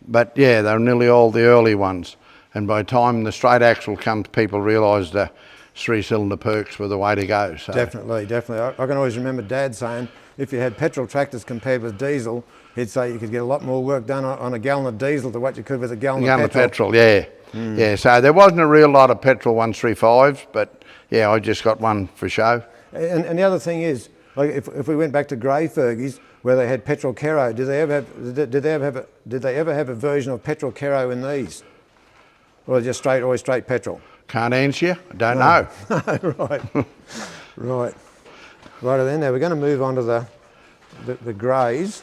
Speaker 2: But yeah, they're nearly all the early ones. And by the time the straight axle comes, people realised the 3-cylinder Perks were the way to go. So.
Speaker 1: Definitely, definitely. I can always remember Dad saying if you had petrol tractors compared with diesel, he'd say you could get a lot more work done on a gallon of diesel than what you could with a gallon of petrol.
Speaker 2: Yeah. Yeah, so there wasn't a real lot of petrol 135s, but yeah, I just got one for show.
Speaker 1: And the other thing is, like if we went back to grey Fergies where they had petrol Kero, did they ever have a version of petrol Kero in these? Or just always straight petrol?
Speaker 2: Can't answer you, I don't know.
Speaker 1: Right, right. Right then, now we're going to move on to the greys.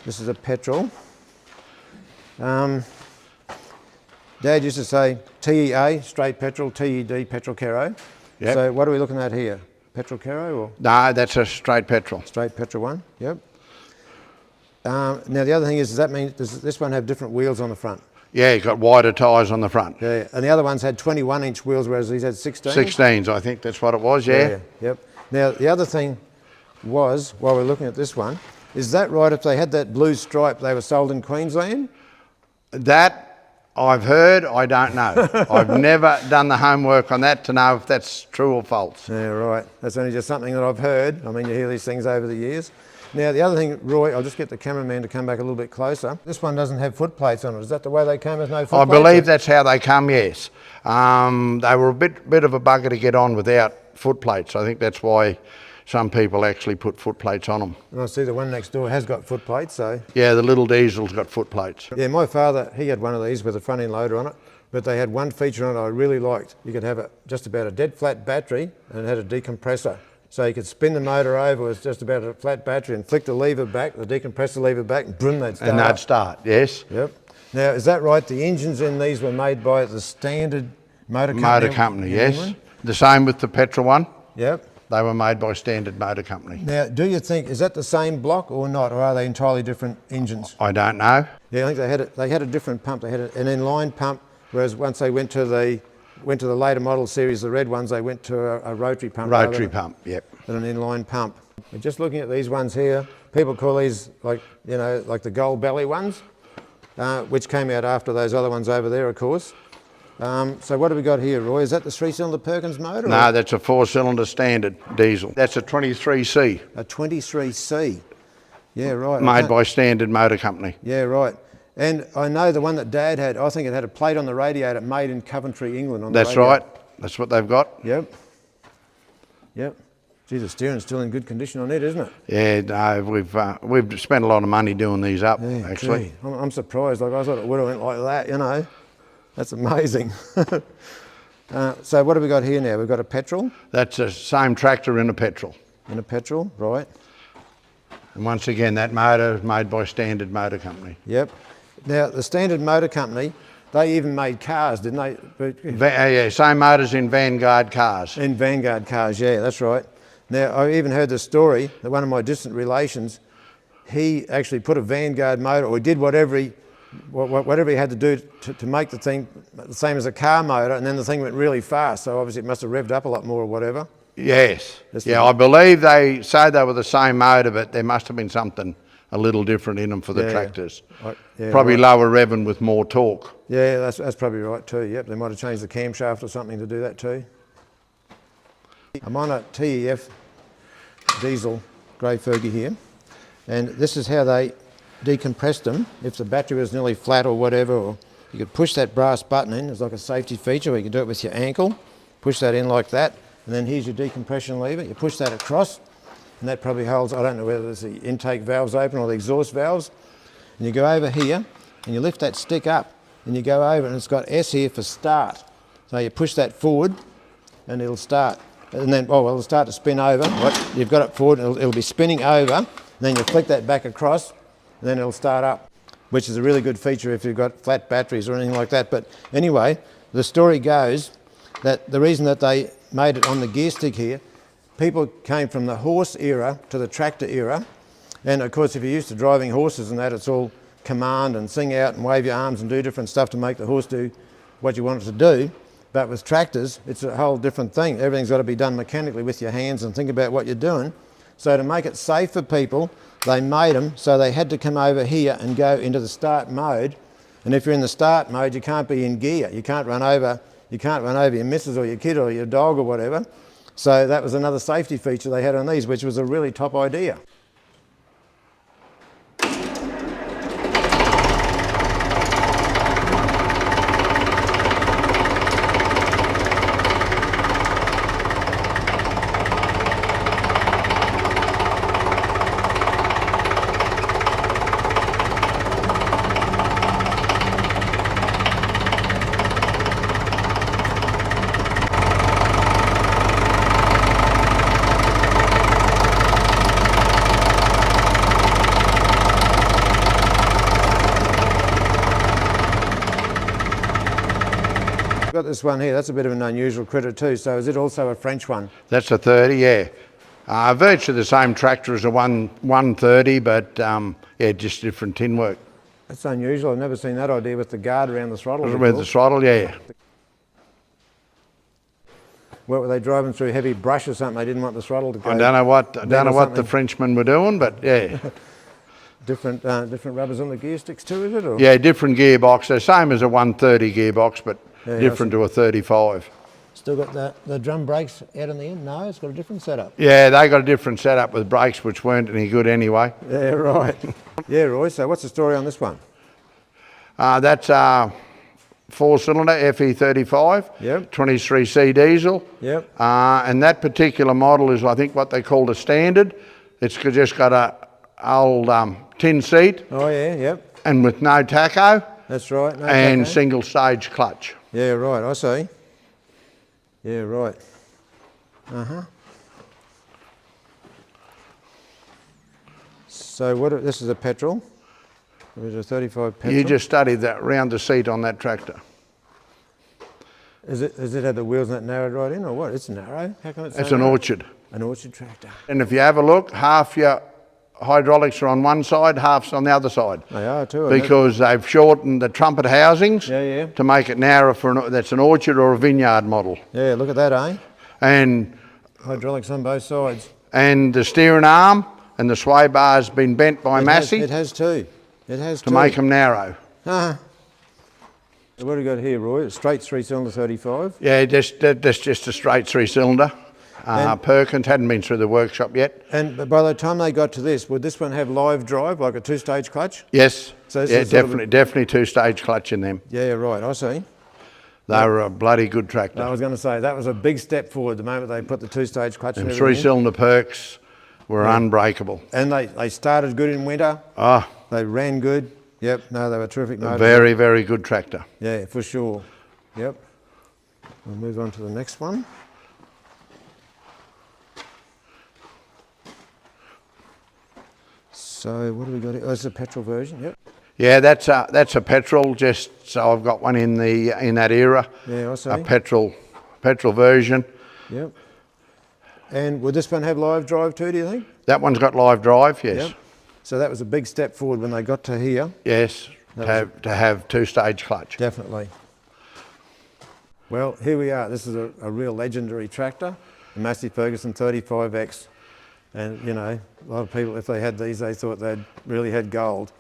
Speaker 1: This is a petrol. Dad used to say TEA, straight petrol, TED, petrol Kero.
Speaker 2: Yep.
Speaker 1: So what are we looking at here? Petrol Kero or?
Speaker 2: No, that's a straight petrol.
Speaker 1: Straight petrol one, yep. Now the other thing is, does that mean, does this one have different wheels on the front?
Speaker 2: Yeah, you got wider tyres on the front.
Speaker 1: Yeah, and the other ones had 21-inch wheels, whereas these had 16.
Speaker 2: 16s, I think that's what it was, yeah.
Speaker 1: Yep. Now, the other thing was, while we're looking at this one, is that right, if they had that blue stripe, they were sold in Queensland?
Speaker 2: That I've heard, I don't know. I've never done the homework on that to know if that's true or false.
Speaker 1: Yeah, right. That's only just something that I've heard. I mean, you hear these things over the years. Now, the other thing, Roy, I'll just get the cameraman to come back a little bit closer. This one doesn't have foot plates on it. Is that the way they came with no foot plates?
Speaker 2: I believe that's how they come, yes. They were a bit of a bugger to get on without foot plates. I think that's why some people actually put foot plates on them.
Speaker 1: And I see the one next door has got foot plates, so...
Speaker 2: Yeah, the little diesel's got foot plates.
Speaker 1: Yeah, my father, he had one of these with a front end loader on it, but they had one feature on it I really liked. You could have just about a dead flat battery and it had a decompressor. So you could spin the motor over with just about a flat battery and flick the lever back, the decompressor lever back, and boom, they'd start.
Speaker 2: And they'd start, yes.
Speaker 1: Yep. Now, is that right? The engines in these were made by the standard motor company?
Speaker 2: Motor company, yes. England? The same with the petrol one.
Speaker 1: Yep.
Speaker 2: They were made by Standard Motor Company.
Speaker 1: Now, do you think, is that the same block or not, or are they entirely different engines?
Speaker 2: I don't know.
Speaker 1: Yeah, I think they had a different pump. They had an inline pump, whereas once they went to the later model series, the red ones, they went to a rotary pump.
Speaker 2: Rotary pump, yep.
Speaker 1: And an inline pump. And just looking at these ones here, people call these like the gold belly ones, which came out after those other ones over there, of course. So what have we got here, Roy? Is that the 3-cylinder Perkins motor?
Speaker 2: No, that's a 4-cylinder standard diesel. That's a 23C.
Speaker 1: A 23C. Yeah, right.
Speaker 2: Made by Standard Motor Company.
Speaker 1: Yeah, right. And I know the one that Dad had, I think it had a plate on the radiator made in Coventry, England. On the
Speaker 2: That's right. That's what they've got.
Speaker 1: Yep. Yep. Gee, the steering's still in good condition on it, isn't it?
Speaker 2: Yeah, no, we've spent a lot of money doing these up,
Speaker 1: yeah,
Speaker 2: actually.
Speaker 1: Gee, I'm surprised. Like, I thought it would have went like that, you know. That's amazing. So what have we got here now? We've got a petrol.
Speaker 2: That's the same tractor in a petrol.
Speaker 1: In a petrol, right.
Speaker 2: And once again, that motor is made by Standard Motor Company.
Speaker 1: Yep. Now, the Standard Motor Company, they even made cars, didn't they?
Speaker 2: Yeah, same motors in Vanguard cars.
Speaker 1: In Vanguard cars, yeah, that's right. Now, I even heard the story that one of my distant relations, he actually put a Vanguard motor, or he did whatever he had to do to make the thing the same as a car motor, and then the thing went really fast, so obviously it must have revved up a lot more or whatever.
Speaker 2: Yes. I believe they say they were the same motor, but there must have been something a little different in them for the tractors. Probably lower revving with more torque.
Speaker 1: Yeah, that's probably right too, yep. They might have changed the camshaft or something to do that too. I'm on a TEF diesel grey Fergie here, and this is how they decompressed them. If the battery was nearly flat or whatever, or you could push that brass button in. It's like a safety feature where you can do it with your ankle. Push that in like that, and then here's your decompression lever. You push that across, and that probably holds, I don't know whether it's the intake valves open or the exhaust valves. And you go over here, and you lift that stick up, and you go over, and it's got S here for start. So you push that forward, and it'll start. And then, it'll start to spin over. You've got it forward, it'll be spinning over, and then you flick that back across, and then it'll start up, which is a really good feature if you've got flat batteries or anything like that. But anyway, the story goes that the reason that they made it on the gear stick here, people came from the horse era to the tractor era. And of course, if you're used to driving horses and that, it's all command and sing out and wave your arms and do different stuff to make the horse do what you want it to do. But with tractors, it's a whole different thing. Everything's got to be done mechanically with your hands and think about what you're doing. So to make it safe for people, they made them so they had to come over here and go into the start mode. And if you're in the start mode, you can't be in gear. You can't run over You can't run over your missus or your kid or your dog or whatever. So that was another safety feature they had on these, which was a really top idea. Got this one here, that's a bit of an unusual critter too, so is it also a French one?
Speaker 2: That's a 30, yeah. Virtually the same tractor as a 130, but yeah, just different tin work.
Speaker 1: That's unusual, I've never seen that idea with the guard around the throttle before.
Speaker 2: With the throttle, yeah.
Speaker 1: What were they driving through, heavy brush or something? They didn't want the throttle to go.
Speaker 2: I don't know what the Frenchmen were doing, but yeah.
Speaker 1: Different rubbers on the gear sticks too, is it? Or?
Speaker 2: Yeah, different gearbox. They're same as a 130 gearbox, but
Speaker 1: yeah,
Speaker 2: different to a 35.
Speaker 1: Still got the drum brakes out on the end? No, it's got a different setup.
Speaker 2: Yeah, they got a different setup with brakes which weren't any good anyway.
Speaker 1: Yeah, right. Yeah, Roy, so what's the story on this one?
Speaker 2: That's a 4-cylinder FE35,
Speaker 1: yep.
Speaker 2: 23C diesel.
Speaker 1: Yep.
Speaker 2: And that particular model is, I think, what they called a standard. It's just got a old tin seat.
Speaker 1: Oh yeah, yep.
Speaker 2: And with no tacho.
Speaker 1: That's right. No
Speaker 2: and
Speaker 1: tacho.
Speaker 2: Single stage clutch.
Speaker 1: Yeah, right, I see. Yeah, right. So this is a petrol. There's a 35 petrol.
Speaker 2: You just studied that round the seat on that tractor.
Speaker 1: Has it had the wheels not narrowed right in or what? It's narrow. How come it's
Speaker 2: It's
Speaker 1: so
Speaker 2: an
Speaker 1: narrow?
Speaker 2: orchard.
Speaker 1: An orchard tractor.
Speaker 2: And if you have a look, half your hydraulics are on one side, half's on the other side.
Speaker 1: They are too.
Speaker 2: Because they've shortened the trumpet housings to make it narrower that's an orchard or a vineyard model.
Speaker 1: Yeah, look at that, eh?
Speaker 2: And
Speaker 1: hydraulics on both sides.
Speaker 2: And the steering arm and the sway bar has been bent by Massey.
Speaker 1: It has too. It has
Speaker 2: to make them narrow.
Speaker 1: So what have we got here, Roy? A straight 3-cylinder 35?
Speaker 2: Yeah, that's just a straight 3-cylinder. Perkins hadn't been through the workshop yet.
Speaker 1: And by the time they got to this, would this one have live drive, like a 2-stage clutch?
Speaker 2: Yes.
Speaker 1: So
Speaker 2: yeah, definitely 2-stage clutch in them.
Speaker 1: Yeah, right, I see.
Speaker 2: They were a bloody good tractor.
Speaker 1: I was going to say, that was a big step forward the moment they put the 2-stage clutch in.
Speaker 2: And 3-cylinder Perks were unbreakable.
Speaker 1: And they started good in winter.
Speaker 2: Oh.
Speaker 1: They ran good. Yep, no, they were terrific motors.
Speaker 2: Very, very good tractor.
Speaker 1: Yeah, for sure. Yep. We'll move on to the next one. So what have we got here? Oh, it's a petrol version, yep.
Speaker 2: Yeah, that's a petrol, just so I've got one in that era.
Speaker 1: Yeah, I see.
Speaker 2: A petrol version.
Speaker 1: Yep. And would this one have live drive too, do you think?
Speaker 2: That one's got live drive, yes.
Speaker 1: Yep. So that was a big step forward when they got to here.
Speaker 2: Yes, to have 2-stage clutch.
Speaker 1: Definitely. Well, here we are. This is a real legendary tractor, the Massey Ferguson 35X. And, you know, a lot of people, if they had these, they thought they'd really had gold.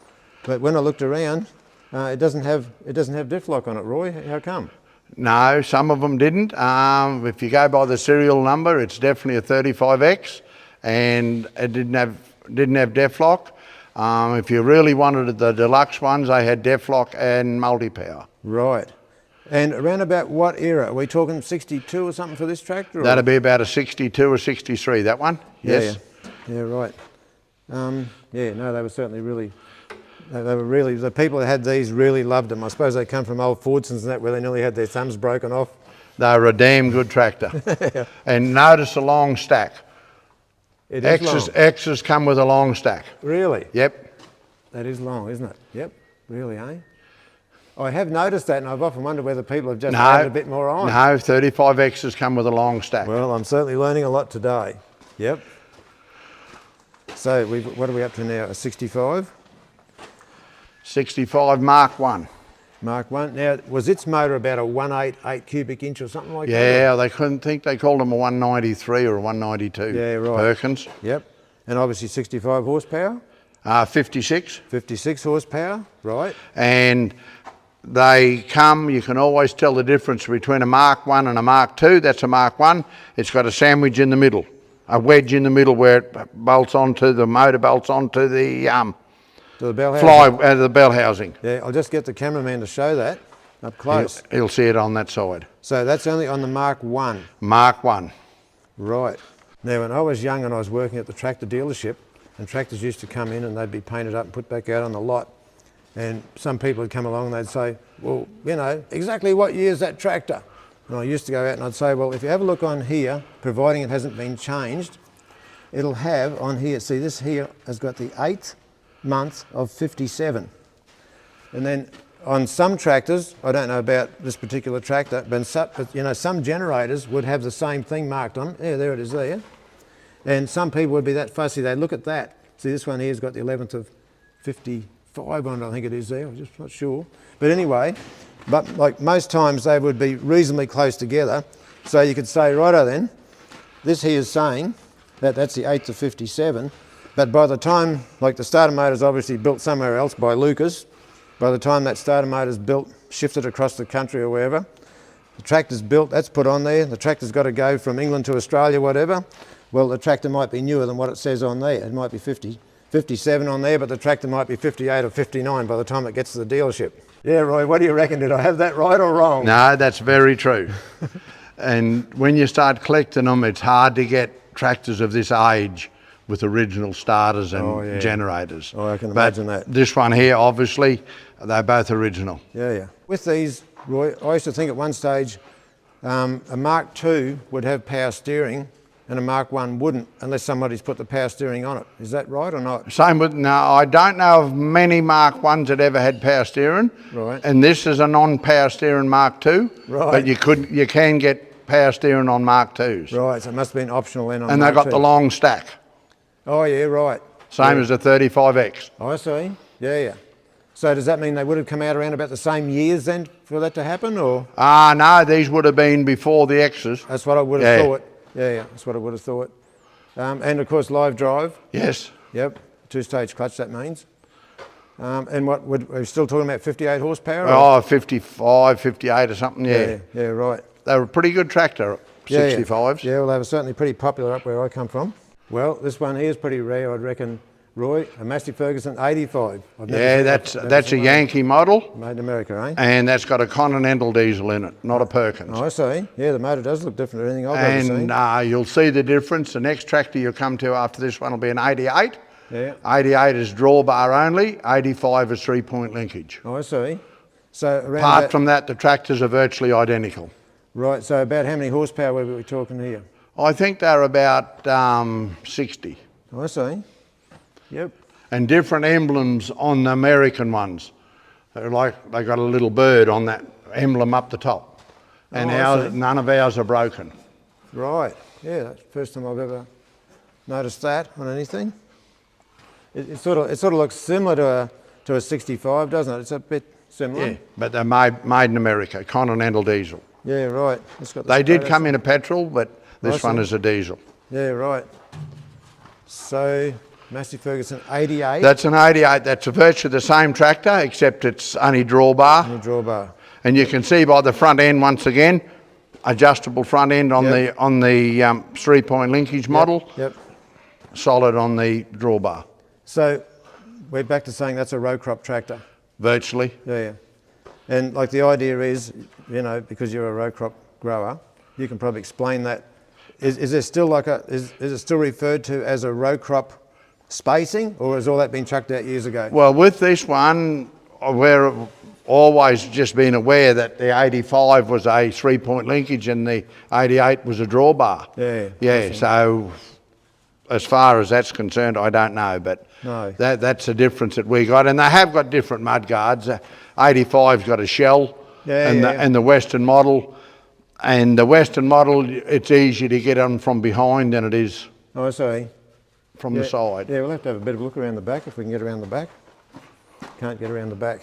Speaker 1: But when I looked around, it doesn't have diff lock on it, Roy. How come?
Speaker 2: No, some of them didn't. If you go by the serial number, it's definitely a 35X, and it didn't have def lock. If you really wanted the deluxe ones, they had def lock and multi-power.
Speaker 1: Right. And around about what era? Are we talking 62 or something for this tractor?
Speaker 2: That'd be about a 62 or 63, that one. Yes.
Speaker 1: Yeah, right. Yeah, no, they were certainly really, the people that had these really loved them. I suppose they come from old Fordsons and that, where they nearly had their thumbs broken off.
Speaker 2: They were a damn good tractor.
Speaker 1: Yeah.
Speaker 2: And notice the long stack.
Speaker 1: It is long.
Speaker 2: X's come with a long stack.
Speaker 1: Really?
Speaker 2: Yep.
Speaker 1: That is long, isn't it? Yep. Really, eh? I have noticed that, and I've often wondered whether people have just added a bit more on.
Speaker 2: No, 35X's come with a long stack.
Speaker 1: Well, I'm certainly learning a lot today. Yep. So what are we up to now? A 65?
Speaker 2: 65 Mark 1.
Speaker 1: Mark 1. Now, was its motor about a 188 cubic inch or something like that?
Speaker 2: Yeah, they called them a 193 or a 192.
Speaker 1: Yeah, right.
Speaker 2: Perkins.
Speaker 1: Yep. And obviously 65 horsepower?
Speaker 2: 56.
Speaker 1: 56 horsepower, right.
Speaker 2: And they come, you can always tell the difference between a Mark 1 and a Mark 2. That's a Mark 1. It's got a sandwich in the middle, a wedge in the middle where it bolts onto, the motor bolts onto the
Speaker 1: to the bell housing.
Speaker 2: The bell housing.
Speaker 1: Yeah, I'll just get the cameraman to show that up close.
Speaker 2: He'll see it on that side.
Speaker 1: So that's only on the Mark 1?
Speaker 2: Mark 1.
Speaker 1: Right. Now when I was young and I was working at the tractor dealership, and tractors used to come in and they'd be painted up and put back out on the lot, and some people would come along and they'd say, well, you know, exactly what year's that tractor? And I used to go out and I'd say, well, if you have a look on here, providing it hasn't been changed, it'll have on here, see this here has got the 8th month of 57. And then on some tractors, I don't know about this particular tractor, but you know, some generators would have the same thing marked on. Yeah, there it is there. And some people would be that fussy, they'd look at that. See, this one here's got the 11th of 55 on it, I think it is there, I'm just not sure. But anyway, but like most times they would be reasonably close together. So you could say, righto then, this here is saying that that's the 8th of 57, but by the time, like the starter motor's obviously built somewhere else by Lucas, by the time that starter motor's built, shifted across the country or wherever, the tractor's built, that's put on there, the tractor's got to go from England to Australia, whatever, well, the tractor might be newer than what it says on there. It might be 57 on there, but the tractor might be 58 or 59 by the time it gets to the dealership. Yeah, Roy, what do you reckon? Did I have that right or wrong?
Speaker 2: No, that's very true. And when you start collecting them, it's hard to get tractors of this age with original starters and generators.
Speaker 1: Oh, I can imagine that.
Speaker 2: This one here, obviously, they're both original.
Speaker 1: Yeah, yeah. With these, Roy, I used to think at one stage a Mark II would have power steering and a Mark 1 wouldn't, unless somebody's put the power steering on it. Is that right or not?
Speaker 2: Same with, no, I don't know of many Mark 1s that ever had power steering.
Speaker 1: Right.
Speaker 2: And this is a non-power steering Mark II.
Speaker 1: Right.
Speaker 2: But you can get power steering on Mark IIs.
Speaker 1: Right, so it must have been optional then on
Speaker 2: and
Speaker 1: Mark
Speaker 2: they've got
Speaker 1: II.
Speaker 2: the long stack.
Speaker 1: Oh yeah, right.
Speaker 2: Same as the 35X.
Speaker 1: Oh, I see, yeah, yeah. So does that mean they would have come out around about the same years then for that to happen, or?
Speaker 2: No, these would have been before the X's.
Speaker 1: That's what I would have thought. Yeah, yeah, that's what I would have thought. And of course, live drive.
Speaker 2: Yes.
Speaker 1: Yep, two-stage clutch, that means. And what, are we still talking about 58 horsepower?
Speaker 2: Oh, 55, 58 or something, yeah.
Speaker 1: Yeah, right.
Speaker 2: They were a pretty good tractor, 65s.
Speaker 1: Yeah, well, they were certainly pretty popular up where I come from. Well, this one here is pretty rare, I'd reckon, Roy, a Massey Ferguson 85.
Speaker 2: Yeah, that's a Yankee model.
Speaker 1: Made in America, eh?
Speaker 2: And that's got a Continental diesel in it, not a Perkins.
Speaker 1: Oh, I see. Yeah, the motor does look different to anything I've ever seen.
Speaker 2: And you'll see the difference. The next tractor you'll come to after this one will be an 88.
Speaker 1: Yeah.
Speaker 2: 88 is drawbar only, 85 is 3-point linkage.
Speaker 1: Oh, I see. So around
Speaker 2: Apart from that, the tractors are virtually identical.
Speaker 1: Right, so about how many horsepower were we talking here?
Speaker 2: I think they're about 60.
Speaker 1: Oh, I see. Yep.
Speaker 2: And different emblems on the American ones. They're like they got a little bird on that emblem up the top. And none of ours are broken.
Speaker 1: Right. Yeah, that's the first time I've ever noticed that on anything. It sort of looks similar to a 65, doesn't it? It's a bit similar.
Speaker 2: Yeah, but they're made in America, Continental diesel.
Speaker 1: Yeah, right.
Speaker 2: They did come in a petrol, but this one is a diesel.
Speaker 1: Yeah, right. So, Massey Ferguson 88.
Speaker 2: That's an 88. That's virtually the same tractor, except it's only drawbar.
Speaker 1: Only drawbar.
Speaker 2: And you can see by the front end, once again, adjustable front end on the 3-point linkage model.
Speaker 1: Yep.
Speaker 2: Solid on the drawbar.
Speaker 1: So, we're back to saying that's a row crop tractor.
Speaker 2: Virtually.
Speaker 1: Yeah, yeah. And like the idea is, you know, because you're a row crop grower, you can probably explain that. Is there still like is it still referred to as a row crop spacing, or has all that been chucked out years ago?
Speaker 2: Well, with this one, we're always just been aware that the 85 was a 3-point linkage and the 88 was a drawbar.
Speaker 1: Yeah.
Speaker 2: Yeah, so as far as that's concerned, I don't know, but
Speaker 1: no.
Speaker 2: That's a difference that we got. And they have got different mud guards. 85's got a shell and the Western model. And the Western model, it's easier to get on from behind than it is from the side.
Speaker 1: Yeah, we'll have to have a bit of a look around the back if we can get around the back. Can't get around the back.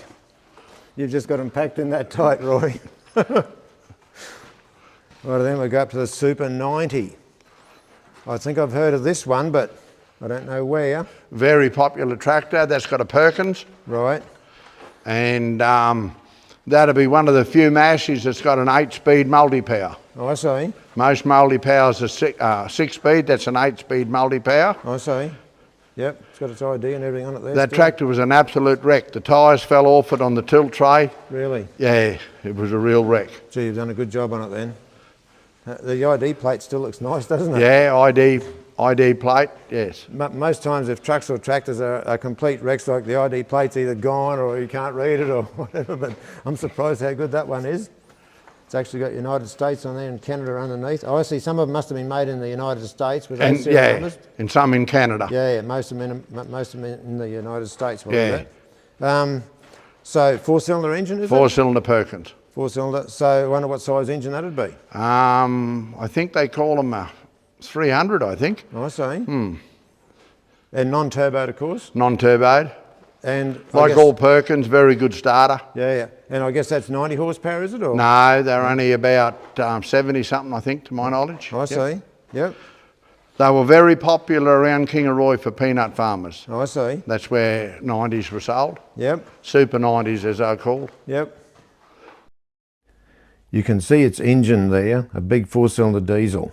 Speaker 1: You've just got them packed in that tight, Roy. Right, then we go up to the Super 90. I think I've heard of this one, but I don't know where.
Speaker 2: Very popular tractor. That's got a Perkins.
Speaker 1: Right.
Speaker 2: And That'll be one of the few Masseys that's got an 8-speed multi-power.
Speaker 1: Oh, I see.
Speaker 2: Most multi-powers are 6-speed, that's an 8-speed multi-power.
Speaker 1: I see. Yep, it's got its ID and everything on it there.
Speaker 2: That
Speaker 1: still.
Speaker 2: tractor was an absolute wreck. The tyres fell off it on the tilt tray.
Speaker 1: Really?
Speaker 2: Yeah, it was a real wreck.
Speaker 1: Gee, you've done a good job on it then. The ID plate still looks nice, doesn't it?
Speaker 2: Yeah, ID plate, yes.
Speaker 1: Most times if trucks or tractors are complete wrecks, like the ID plate's either gone or you can't read it or whatever, but I'm surprised how good that one is. It's actually got United States on there and Canada underneath. Oh, I see some of them must have been made in the United States with those serial numbers.
Speaker 2: And some in Canada.
Speaker 1: Yeah, most of them in the United States. So 4-cylinder engine, is it?
Speaker 2: 4-cylinder Perkins.
Speaker 1: 4-cylinder. So I wonder what size engine that'd be.
Speaker 2: I think they call them 300, I think.
Speaker 1: I see. And non-turboed, of course.
Speaker 2: Non-turboed.
Speaker 1: And
Speaker 2: like all Perkins, very good starter.
Speaker 1: Yeah. And I guess that's 90 horsepower, is it? Or?
Speaker 2: No, they're only about 70 something, I think, to my knowledge.
Speaker 1: I see. Yep.
Speaker 2: They were very popular around Kingaroy for peanut farmers.
Speaker 1: I see.
Speaker 2: That's where 90s were sold.
Speaker 1: Yep.
Speaker 2: Super 90s, as they're called.
Speaker 1: Yep. You can see its engine there, a big 4-cylinder diesel.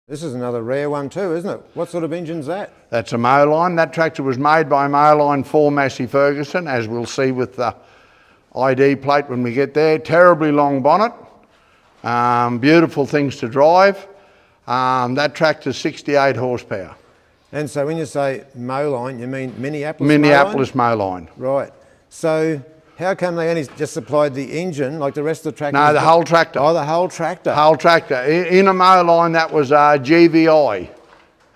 Speaker 1: This is another rare one too, isn't it? What sort of engine's that?
Speaker 2: That's a Moline. That tractor was made by Moline for Massey Ferguson, as we'll see with the ID plate when we get there. Terribly long bonnet, beautiful things to drive. That tractor's 68 horsepower.
Speaker 1: And so when you say Moline, you mean Minneapolis
Speaker 2: Minneapolis Moline.
Speaker 1: Right. So how come they only just supplied the engine like the rest of the tractor?
Speaker 2: No, the whole tractor.
Speaker 1: Oh, the whole tractor.
Speaker 2: Whole tractor. In a Moline, that was a GVI,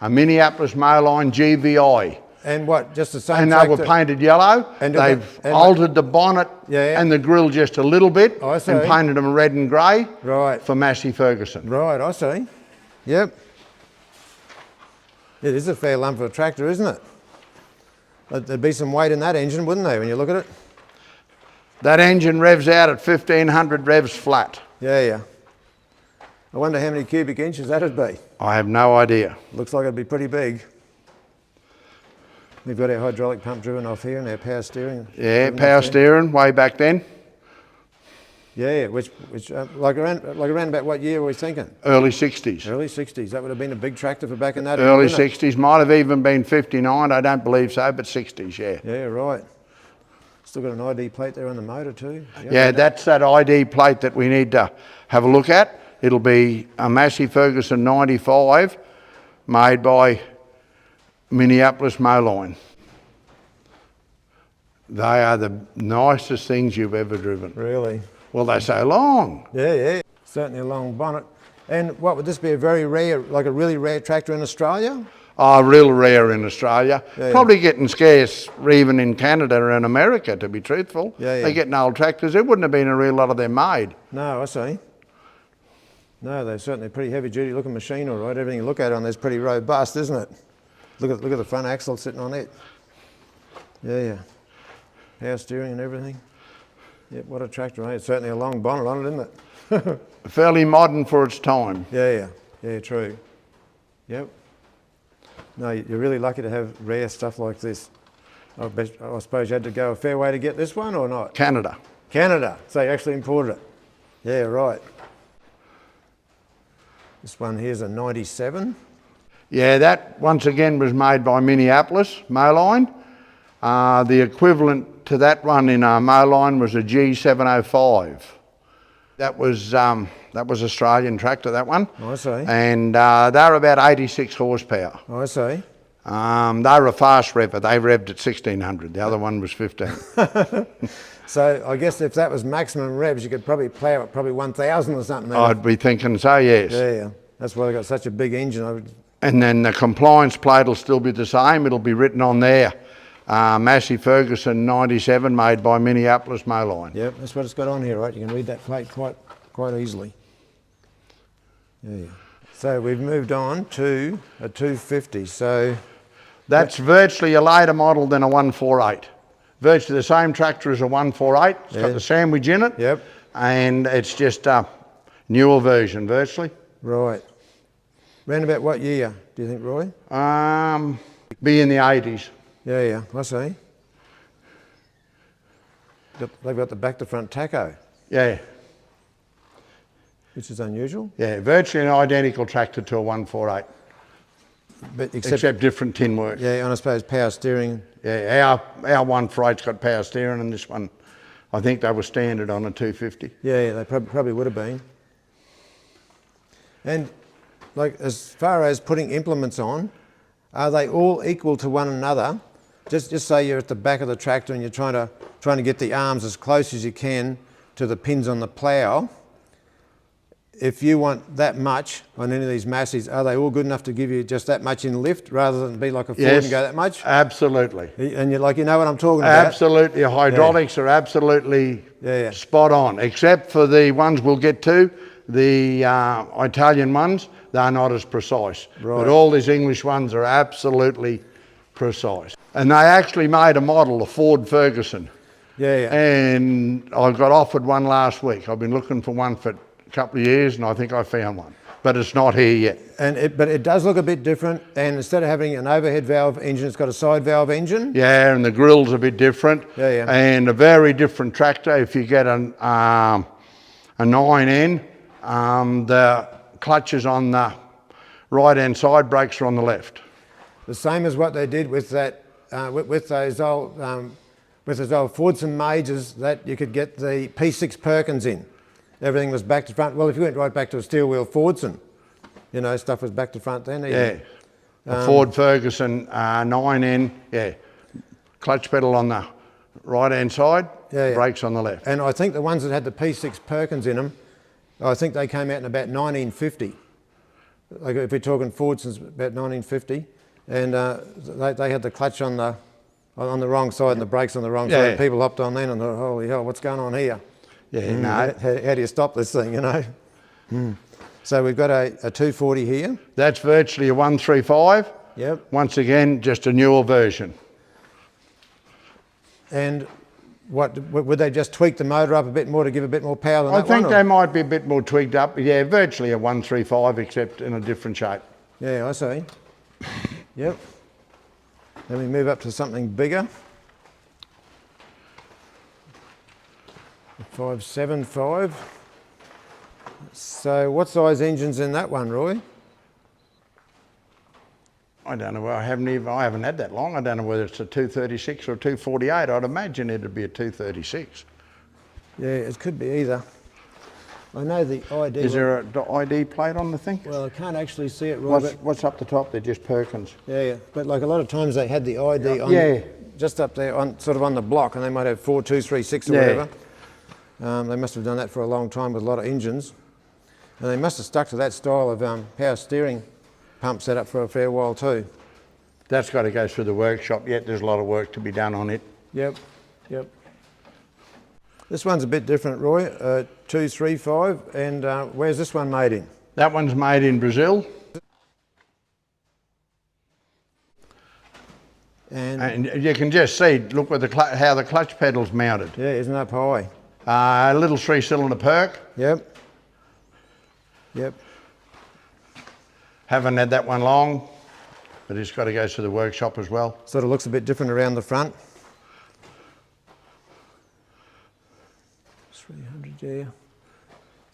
Speaker 2: a Minneapolis Moline GVI.
Speaker 1: And what, just the same
Speaker 2: and
Speaker 1: tractor?
Speaker 2: they were painted yellow.
Speaker 1: And
Speaker 2: they've altered the bonnet and the grille just a little bit and painted them red and grey for Massey Ferguson.
Speaker 1: Right, I see. Yep. It is a fair lump for a tractor, isn't it? There'd be some weight in that engine, wouldn't there, when you look at it?
Speaker 2: That engine revs out at 1500 revs flat.
Speaker 1: Yeah. I wonder how many cubic inches that'd be.
Speaker 2: I have no idea.
Speaker 1: Looks like it'd be pretty big. We've got our hydraulic pump driven off here and our power steering.
Speaker 2: Yeah, power steering way back then.
Speaker 1: Yeah, which like around about what year were we thinking?
Speaker 2: Early 60s.
Speaker 1: Early 60s. That would have been a big tractor for back in that.
Speaker 2: Early 60s. Might have even been 59. I don't believe so, but 60s, yeah.
Speaker 1: Yeah, right. Still got an ID plate there on the motor too.
Speaker 2: Yeah, that's that ID plate that we need to have a look at. It'll be a Massey Ferguson 95 made by Minneapolis Moline. They are the nicest things you've ever driven.
Speaker 1: Really?
Speaker 2: Well, they're so long.
Speaker 1: Yeah. Certainly a long bonnet. And what, would this be a very rare, like a really rare tractor in Australia?
Speaker 2: Oh, real rare in Australia. Yeah. Probably getting scarce even in Canada and America, to be truthful.
Speaker 1: Yeah.
Speaker 2: They're getting old tractors. There wouldn't have been a real lot of them made.
Speaker 1: No, I see. No, they're certainly pretty heavy duty looking machine, all right. Everything you look at on there's pretty robust, isn't it? Look at the front axle sitting on it. Yeah. Power steering and everything. Yep, what a tractor, eh? It's certainly a long bonnet on it, isn't it?
Speaker 2: Fairly modern for its time.
Speaker 1: Yeah, true. Yep. No, you're really lucky to have rare stuff like this. I suppose you had to go a fair way to get this one or not?
Speaker 2: Canada.
Speaker 1: So you actually imported it. Yeah, right. This one here's a 97.
Speaker 2: Yeah, that once again was made by Minneapolis Moline. The equivalent to that one in Moline was a G705. That was Australian tractor, that one.
Speaker 1: I see.
Speaker 2: And they're about 86 horsepower.
Speaker 1: I see.
Speaker 2: They were a fast revver. They revved at 1600. The other one was 15.
Speaker 1: So I guess if that was maximum revs, you could probably plough at probably 1,000 or something.
Speaker 2: I'd be thinking so, yes.
Speaker 1: Yeah. That's why they got such a big engine.
Speaker 2: And then the compliance plate will still be the same. It'll be written on there. Massey Ferguson 97 made by Minneapolis Moline.
Speaker 1: Yep, that's what it's got on here, right? You can read that plate quite easily. Yeah. So we've moved on to a 250. So
Speaker 2: that's virtually a later model than a 148. Virtually the same tractor as a 148. It's got the sandwich in it.
Speaker 1: Yep.
Speaker 2: And it's just a newer version, virtually.
Speaker 1: Right. Round about what year, do you think, Roy?
Speaker 2: Be in the 80s.
Speaker 1: Yeah, I see. they've got the back to front tacho,
Speaker 2: Yeah.
Speaker 1: which is unusual.
Speaker 2: Yeah, virtually an identical tractor to a 148.
Speaker 1: But
Speaker 2: except different tin work.
Speaker 1: Yeah, and I suppose power steering.
Speaker 2: Yeah, our 148's got power steering, and this one, I think they were standard on a 250.
Speaker 1: Yeah, they probably would have been. And like as far as putting implements on, are they all equal to one another? Just say you're at the back of the tractor and you're trying to get the arms as close as you can to the pins on the plough. If you want that much on any of these Masseys, are they all good enough to give you just that much in lift rather than be like a Ford and go that much?
Speaker 2: Absolutely.
Speaker 1: And you're like, you know what I'm talking about?
Speaker 2: Absolutely. Hydraulics are absolutely spot on, except for the ones we'll get to, the Italian ones, they're not as precise. Right. But all these English ones are absolutely precise. And they actually made a model, a Ford Ferguson. And I got offered one last week. I've been looking for one for couple of years, and I think I found one, but it's not here yet.
Speaker 1: But it does look a bit different, and instead of having an overhead valve engine, it's got a side valve engine. Yeah,
Speaker 2: and the grill's a bit different. And a very different tractor. If you get a 9N, the clutch is on the right hand side, brakes are on the left.
Speaker 1: The same as what they did with that with those old Fordson Majors, that you could get the P6 Perkins in. Everything was back to front. Well, if you went right back to a steel wheel Fordson, you know, stuff was back to front then.
Speaker 2: A Ford Ferguson 9N, clutch pedal on the right-hand side, brakes on the left.
Speaker 1: And I think the ones that had the P6 Perkins in them, I think they came out in about 1950. Like if we're talking Fordsons, about 1950. And they had the clutch on the wrong side and the brakes on the wrong side. People hopped on then and thought, holy hell, what's going on here? How do you stop this thing, you know? So we've got a 240 here.
Speaker 2: That's virtually a 135.
Speaker 1: Yep.
Speaker 2: Once again, just a newer version.
Speaker 1: And would they just tweak the motor up a bit more to give a bit more power than that one?
Speaker 2: I think they might be a bit more tweaked up. Yeah, virtually a 135, except in a different shape.
Speaker 1: Yeah, I see. Yep. Then we move up to something bigger. 575. So what size engine's in that one, Roy?
Speaker 2: I don't know. I haven't had that long. I don't know whether it's a 236 or a 248. I'd imagine it'd be a 236.
Speaker 1: Yeah, it could be either. I know the ID.
Speaker 2: Is there an ID plate on the thing?
Speaker 1: Well, I can't actually see it, Roy.
Speaker 2: What's up the top? They're just Perkins.
Speaker 1: Yeah. But like a lot of times they had the ID on, just up there, sort of on the block, and they might have 4236 or whatever. They must have done that for a long time with a lot of engines. And they must have stuck to that style of power steering pump setup for a fair while too.
Speaker 2: That's got to go through the workshop yet. There's a lot of work to be done on it.
Speaker 1: Yep. This one's a bit different, Roy. 235. And where's this one made in?
Speaker 2: That one's made in Brazil. And you can just see, look with how the clutch pedal's mounted.
Speaker 1: Yeah, isn't that high?
Speaker 2: A little 3-cylinder Perk.
Speaker 1: Yep.
Speaker 2: Haven't had that one long, but it's got to go to the workshop as well.
Speaker 1: Sort of looks a bit different around the front. 300, yeah.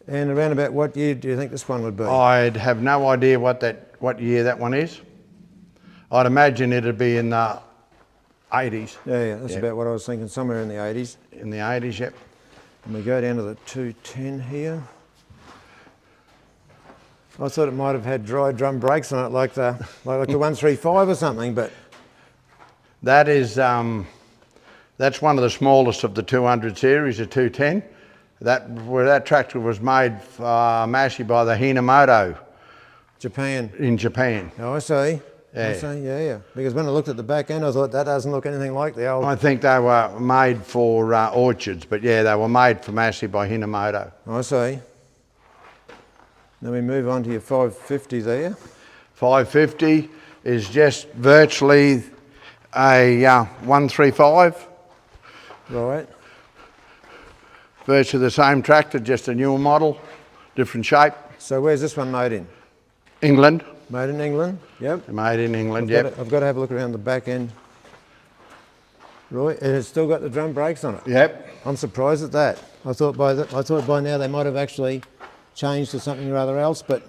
Speaker 1: And around about what year do you think this one would be?
Speaker 2: I'd have no idea what year that one is. I'd imagine it'd be in the 80s.
Speaker 1: Yeah, that's about what I was thinking, somewhere in the 80s.
Speaker 2: In the 80s, yep.
Speaker 1: And we go down to the 210 here. I thought it might have had dry drum brakes on it, like the 135 or something, but
Speaker 2: that is that's one of the smallest of the 200 series, the 210. That tractor was made for Massey by the Hinomoto.
Speaker 1: Japan.
Speaker 2: In Japan.
Speaker 1: Oh, I see. Yeah. Because when I looked at the back end, I thought that doesn't look anything like the old.
Speaker 2: I think they were made for orchards, but yeah, they were made for Massey by Hinomoto.
Speaker 1: I see. Then we move on to your 550 there.
Speaker 2: 550 is just virtually a 135.
Speaker 1: Right.
Speaker 2: Virtually the same tractor, just a newer model, different shape.
Speaker 1: So where's this one made in?
Speaker 2: England.
Speaker 1: Made in England, yep.
Speaker 2: Made in England, yep.
Speaker 1: I've got to have a look around the back end. Roy, and it's still got the drum brakes on it.
Speaker 2: Yep.
Speaker 1: I'm surprised at that. I thought by now they might have actually changed to something rather else, but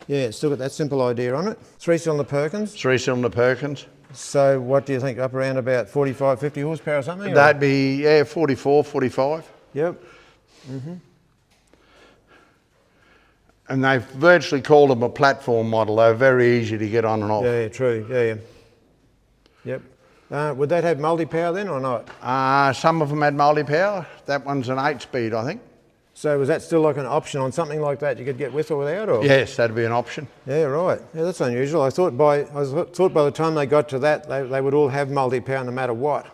Speaker 1: yeah, it's still got that simple idea on it. 3-cylinder Perkins.
Speaker 2: 3-cylinder Perkins.
Speaker 1: So what do you think, up around about 45, 50 horsepower or something?
Speaker 2: That'd be, yeah, 44, 45.
Speaker 1: Yep.
Speaker 2: And they've virtually called them a platform model. They're very easy to get on and off.
Speaker 1: Yeah, true, yeah. Yep. Would that have multi-power then or not?
Speaker 2: Some of them had multi-power. That one's an 8-speed, I think.
Speaker 1: So was that still like an option on something like that you could get with or without? Or?
Speaker 2: Yes, that'd be an option.
Speaker 1: Yeah, right. Yeah, that's unusual. I thought by the time they got to that, they would all have multi-power no matter what.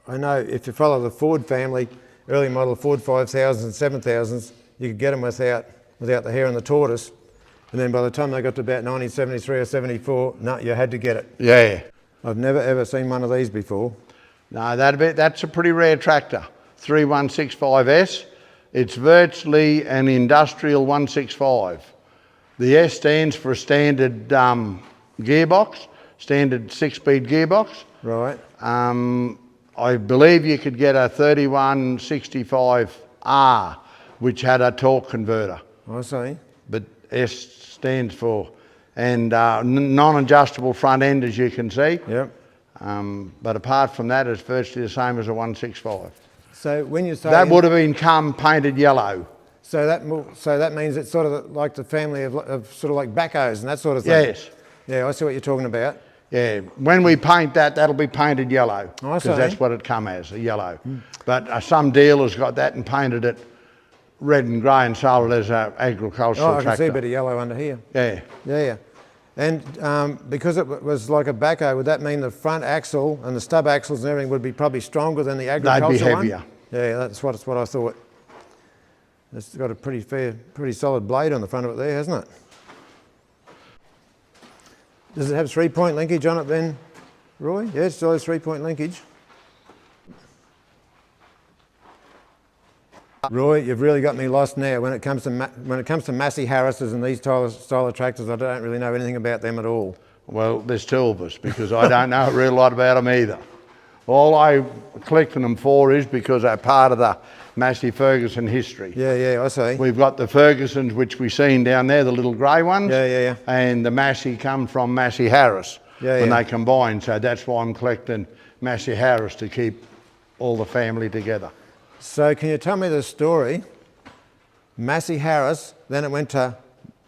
Speaker 1: I know if you follow the Ford family, early model Ford 5000s and 7000s, you could get them without the hare and the tortoise. And then by the time they got to about 1973 or 74, no, you had to get it.
Speaker 2: Yeah.
Speaker 1: I've never ever seen one of these before.
Speaker 2: No, that's a pretty rare tractor. 3165S. It's virtually an industrial 165. The S stands for a standard gearbox, standard 6-speed gearbox.
Speaker 1: Right.
Speaker 2: I believe you could get a 3165R, which had a torque converter.
Speaker 1: I see.
Speaker 2: But S stands for, and non-adjustable front end, as you can see.
Speaker 1: Yep.
Speaker 2: But apart from that, it's virtually the same as a 165.
Speaker 1: So when you say
Speaker 2: that would have been painted yellow.
Speaker 1: So that means it's sort of like the family of sort of like backhoes and that sort of thing.
Speaker 2: Yes.
Speaker 1: Yeah, I see what you're talking about.
Speaker 2: Yeah, when we paint that, that'll be painted yellow.
Speaker 1: I see.
Speaker 2: Because that's what it come as, a yellow. But some dealers got that and painted it red and grey and sold it as an agricultural tractor.
Speaker 1: I can see a bit of yellow under here.
Speaker 2: Yeah.
Speaker 1: Yeah. And because it was like a backhoe, would that mean the front axle and the stub axles and everything would be probably stronger than the agricultural
Speaker 2: one? They'd be heavier.
Speaker 1: Yeah, that's what I thought. It's got a pretty solid blade on the front of it there, hasn't it? Does it have 3-point linkage on it then, Roy? Yeah, it still has 3-point linkage. Roy, you've really got me lost now. When it comes to Massey Harrises and these style of tractors, I don't really know anything about them at all.
Speaker 2: Well, there's 2 of us because I don't know a real lot about them either. All I'm collecting them for is because they're part of the Massey Ferguson history.
Speaker 1: Yeah, I see.
Speaker 2: We've got the Fergusons, which we've seen down there, the little grey ones.
Speaker 1: Yeah.
Speaker 2: And the Massey come from Massey Harris when they combine. So that's why I'm collecting Massey Harris to keep all the family together.
Speaker 1: So can you tell me the story? Massey Harris, then it went to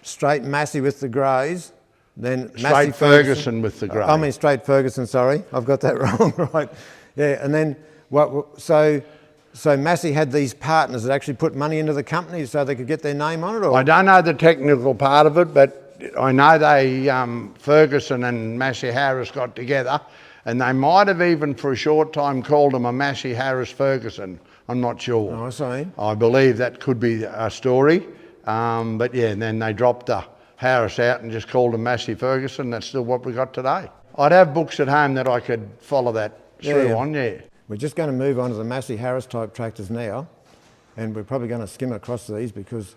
Speaker 1: straight Massey with the greys, then
Speaker 2: Straight Ferguson with the grey.
Speaker 1: I mean straight Ferguson, sorry. I've got that wrong, right. Yeah, and then so Massey had these partners that actually put money into the company so they could get their name on it? Or?
Speaker 2: I don't know the technical part of it, but I know they, Ferguson and Massey Harris got together and they might have even for a short time called them a Massey Harris Ferguson. I'm not sure.
Speaker 1: Oh, I see.
Speaker 2: I believe that could be a story. But yeah, and then they dropped the Harris out and just called them Massey Ferguson. That's still what we got today. I'd have books at home that I could follow that through on, yeah.
Speaker 1: We're just going to move on to the Massey Harris type tractors now, and we're probably going to skim across these because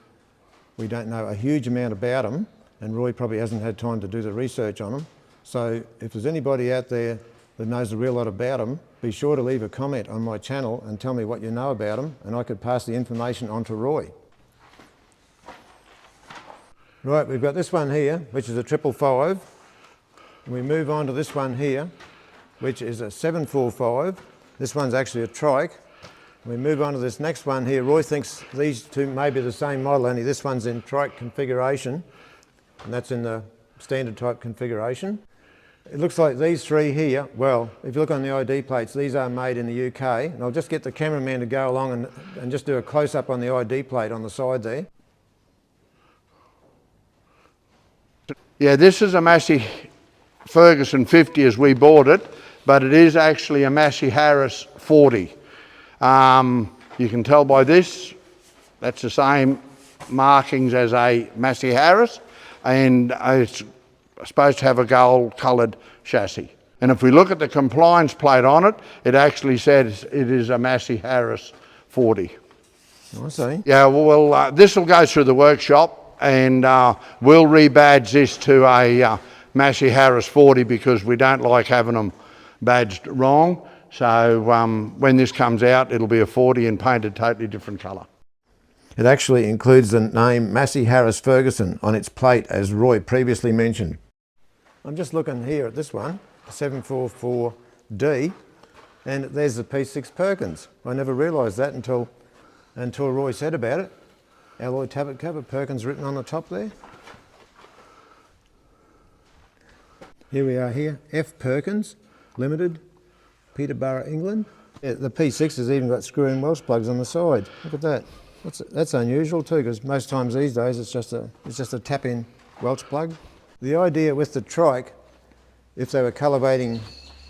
Speaker 1: we don't know a huge amount about them, and Roy probably hasn't had time to do the research on them. So if there's anybody out there that knows a real lot about them, be sure to leave a comment on my channel and tell me what you know about them, and I could pass the information on to Roy. Right, we've got this one here, which is a 555, and we move on to this one here, which is a 745. This one's actually a trike. We move on to this next one here. Roy thinks these two may be the same model, only this one's in trike configuration, and that's in the standard type configuration. It looks like these 3 here, well, if you look on the ID plates, these are made in the UK, and I'll just get the cameraman to go along and just do a close-up on the ID plate on the side there.
Speaker 2: Yeah, this is a Massey Ferguson 50 as we bought it, but it is actually a Massey Harris 40. You can tell by this, that's the same markings as a Massey Harris, and it's supposed to have a gold coloured chassis. And if we look at the compliance plate on it, it actually says it is a Massey Harris 40.
Speaker 1: I see.
Speaker 2: Yeah, well, this will go through the workshop, and we'll rebadge this to a Massey Harris 40 because we don't like having them badged wrong. So when this comes out, it'll be a 40 and painted totally different colour.
Speaker 1: It actually includes the name Massey Ferguson on its plate, as Roy previously mentioned. I'm just looking here at this one, 744D, and there's the P6 Perkins. I never realised that until Roy said about it. Alloy tablet cover, Perkins written on the top there. Here we are here, F Perkins Limited, Peterborough, England. Yeah, the P6 has even got screw-in Welsh plugs on the side. Look at that. That's unusual too, because most times these days it's just a tap-in Welsh plug. The idea with the trike, if they were cultivating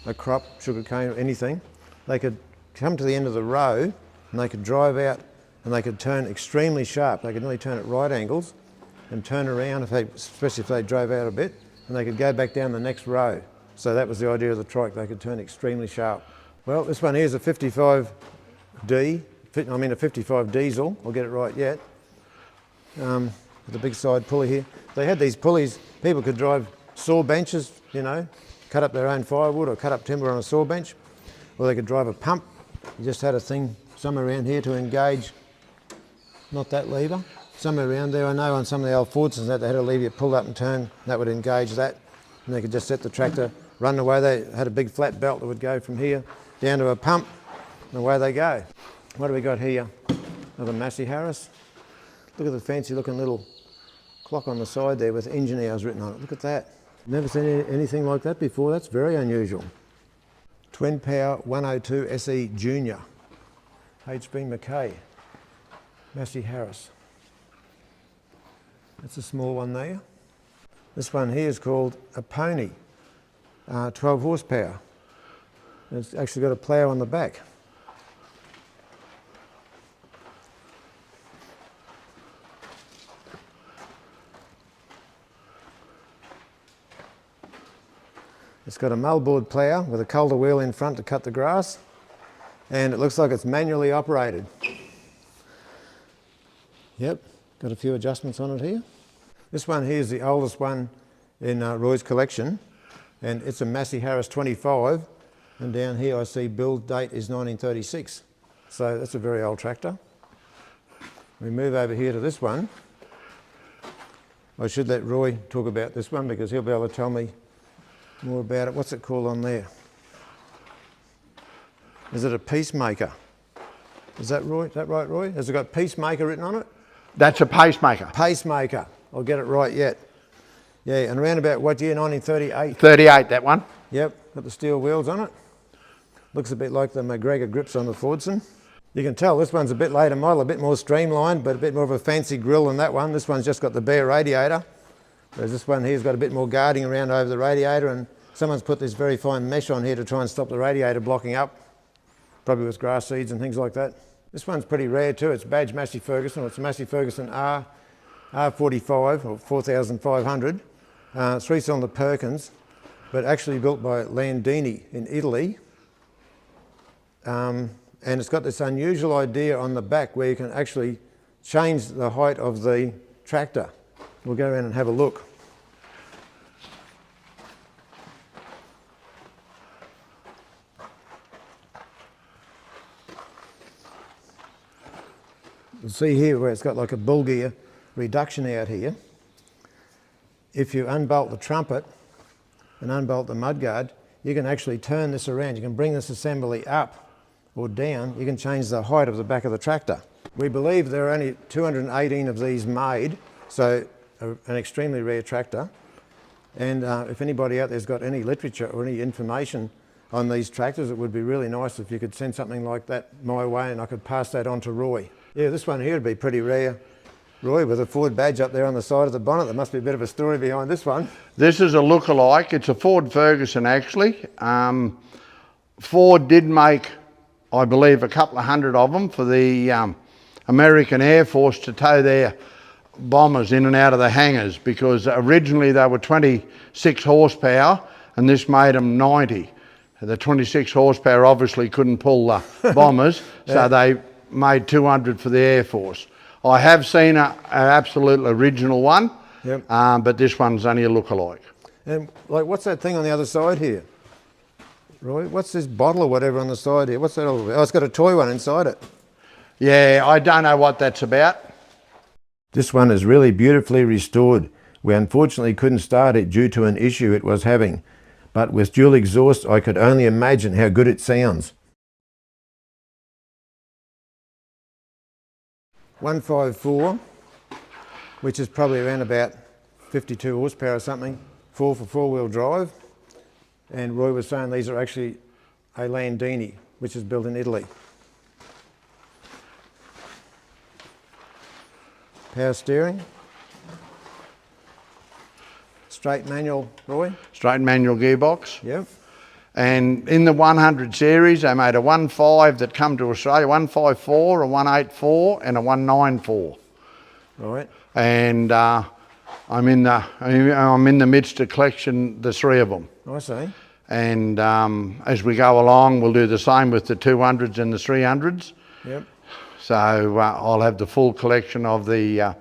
Speaker 1: a crop, sugarcane or anything, they could come to the end of the row and they could drive out and they could turn extremely sharp. They could nearly turn at right angles and turn around, especially if they drove out a bit, and they could go back down the next row. So that was the idea of the trike, they could turn extremely sharp. Well, this one here is a 55D, a 55 diesel, I'll get it right yet, with a big side pulley here. They had these pulleys, people could drive saw benches, you know, cut up their own firewood or cut up timber on a saw bench, or they could drive a pump. You just had a thing somewhere around here to engage, not that lever, somewhere around there. I know on some of the old Fordsons that they had a lever you pulled up and turned, that would engage that, and they could just set the tractor, run away. They had a big flat belt that would go from here down to a pump, and away they go. What do we got here? Another Massey Harris. Look at the fancy looking little clock on the side there with engine hours written on it. Look at that. Never seen anything like that before. That's very unusual. Twin Power 102 SE Junior. HB Mackay. Massey Harris. That's a small one there. This one here is called a Pony. 12 horsepower. It's actually got a plough on the back. It's got a moldboard plough with a coulter wheel in front to cut the grass, and it looks like it's manually operated. Yep, got a few adjustments on it here. This one here is the oldest one in Roy's collection, and it's a Massey Harris 25, and down here I see build date is 1936. So that's a very old tractor. We move over here to this one. I should let Roy talk about this one because he'll be able to tell me more about it. What's it called on there? Is it a Peacemaker? Is that Roy? Is that right, Roy? Has it got Peacemaker written on it?
Speaker 2: That's a pacemaker.
Speaker 1: Pacemaker. I'll get it right yet. Yeah, and around about what year? 1938?
Speaker 2: 38, that one.
Speaker 1: Yep, got the steel wheels on it. Looks a bit like the McGregor grips on the Fordson. You can tell this one's a bit later model, a bit more streamlined, but a bit more of a fancy grille than that one. This one's just got the bare radiator, whereas this one here's got a bit more guarding around over the radiator, and someone's put this very fine mesh on here to try and stop the radiator blocking up, probably with grass seeds and things like that. This one's pretty rare too. It's badged Massey Ferguson. It's a Massey Ferguson R45 or 4500, 3-cylinder Perkins, but actually built by Landini in Italy. And it's got this unusual idea on the back where you can actually change the height of the tractor. We'll go around and have a look. You'll see here where it's got like a bull gear reduction out here. If you unbolt the trumpet and unbolt the mudguard, you can actually turn this around. You can bring this assembly up or down. You can change the height of the back of the tractor. We believe there are only 218 of these made, so an extremely rare tractor. And if anybody out there's got any literature or any information on these tractors, it would be really nice if you could send something like that my way and I could pass that on to Roy. Yeah, this one here would be pretty rare, Roy, with a Ford badge up there on the side of the bonnet. There must be a bit of a story behind this one.
Speaker 2: This is a look-alike. It's a Ford Ferguson actually. Ford did make, I believe, a couple of hundred of them for the American Air Force to tow their bombers in and out of the hangars, because originally they were 26 horsepower and this made them 90. The 26 horsepower obviously couldn't pull the bombers, so they made 200 for the Air Force. I have seen an absolute original one, yep. But this one's only a look-alike.
Speaker 1: And like, what's that thing on the other side here? Roy, what's this bottle or whatever on the side here? What's that all about? Oh, it's got a toy one inside it.
Speaker 2: Yeah, I don't know what that's about.
Speaker 1: This one is really beautifully restored. We unfortunately couldn't start it due to an issue it was having, but with dual exhaust I could only imagine how good it sounds. 154, which is probably around about 52 horsepower or something, 4 for four-wheel drive. And Roy was saying these are actually a Landini, which is built in Italy. Power steering. Straight manual, Roy?
Speaker 2: Straight manual gearbox.
Speaker 1: Yep.
Speaker 2: And in the 100 series, they made a 1.5 that come to Australia, 154, a 184 and a 194.
Speaker 1: Right.
Speaker 2: And I'm in the midst of collection the three of them.
Speaker 1: I see.
Speaker 2: And as we go along, we'll do the same with the 200s and the 300s.
Speaker 1: Yep.
Speaker 2: So I'll have the full collection of the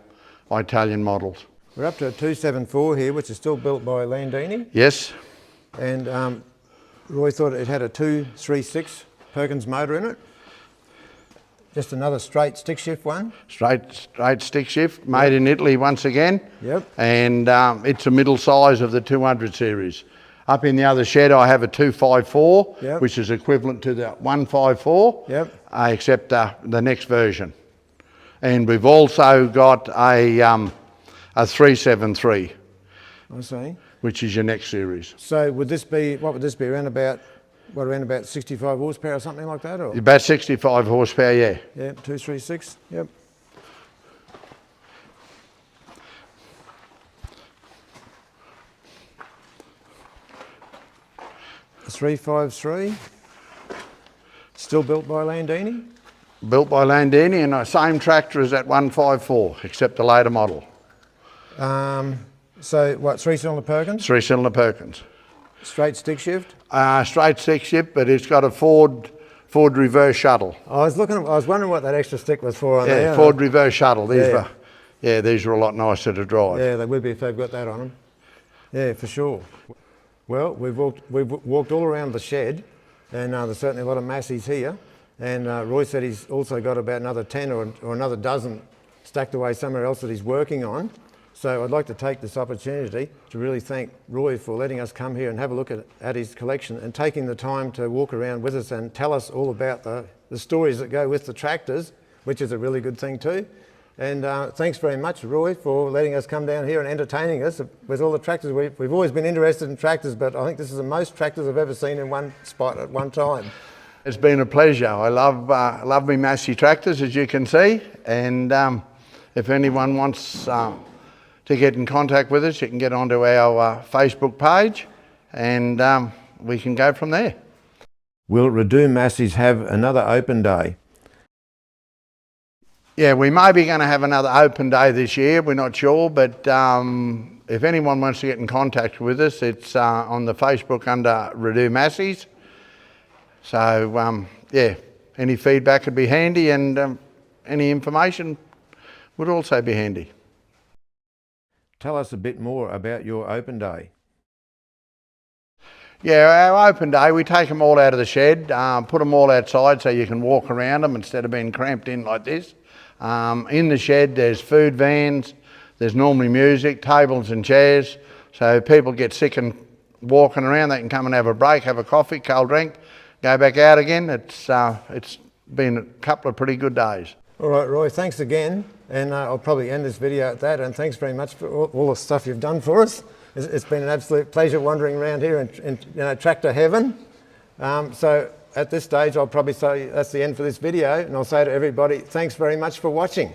Speaker 2: Italian models.
Speaker 1: We're up to a 274 here, which is still built by Landini.
Speaker 2: Yes.
Speaker 1: And Roy thought it had a 236 Perkins motor in it. Just another straight stick shift one. Straight
Speaker 2: stick shift, made in Italy once again.
Speaker 1: Yep.
Speaker 2: And it's a middle size of the 200 series. Up in the other shed I have a 254,
Speaker 1: yep,
Speaker 2: which is equivalent to the 154,
Speaker 1: yep,
Speaker 2: except the next version. And we've also got a 373.
Speaker 1: I see.
Speaker 2: Which is your next series.
Speaker 1: So would this be, what would this be, around about 65 horsepower or something like that? Or?
Speaker 2: About 65 horsepower, yeah.
Speaker 1: Yeah, 236, yep. The 353, still built by Landini?
Speaker 2: Built by Landini, and the same tractor as that 154, except a later model.
Speaker 1: So what, 3-cylinder Perkins?
Speaker 2: 3-cylinder Perkins.
Speaker 1: Straight stick shift?
Speaker 2: Straight stick shift, but it's got a Ford reverse shuttle.
Speaker 1: I was wondering what that extra stick was for on there.
Speaker 2: Yeah, Ford reverse shuttle. These are a lot nicer to drive.
Speaker 1: Yeah, they would be if they've got that on them. Yeah, for sure. Well, we've walked all around the shed, and there's certainly a lot of Masseys here. And Roy said he's also got about another 10 or another dozen stacked away somewhere else that he's working on. So I'd like to take this opportunity to really thank Roy for letting us come here and have a look at his collection and taking the time to walk around with us and tell us all about the stories that go with the tractors, which is a really good thing too. And thanks very much, Roy, for letting us come down here and entertaining us with all the tractors. We've always been interested in tractors, but I think this is the most tractors I've ever seen in one spot at one time.
Speaker 2: It's been a pleasure. I love me Massey tractors, as you can see. And if anyone wants to get in contact with us, you can get onto our Facebook page, and we can go from there.
Speaker 1: Will Roddau Masseys have another open day?
Speaker 2: Yeah, we may be going to have another open day this year. We're not sure, but if anyone wants to get in contact with us, it's on the Facebook under Roddau Masseys. So yeah, any feedback would be handy, and any information would also be handy.
Speaker 1: Tell us a bit more about your open day.
Speaker 2: Yeah, our open day, we take them all out of the shed, put them all outside so you can walk around them instead of being cramped in like this. In the shed there's food vans, there's normally music, tables and chairs, so if people get sick and walking around, they can come and have a break, have a coffee, cold drink, go back out again. It's been a couple of pretty good days. All
Speaker 1: right, Roy, thanks again, and I'll probably end this video at that, and thanks very much for all the stuff you've done for us. It's been an absolute pleasure wandering around here in tractor heaven. So at this stage, I'll probably say that's the end for this video, and I'll say to everybody, thanks very much for watching.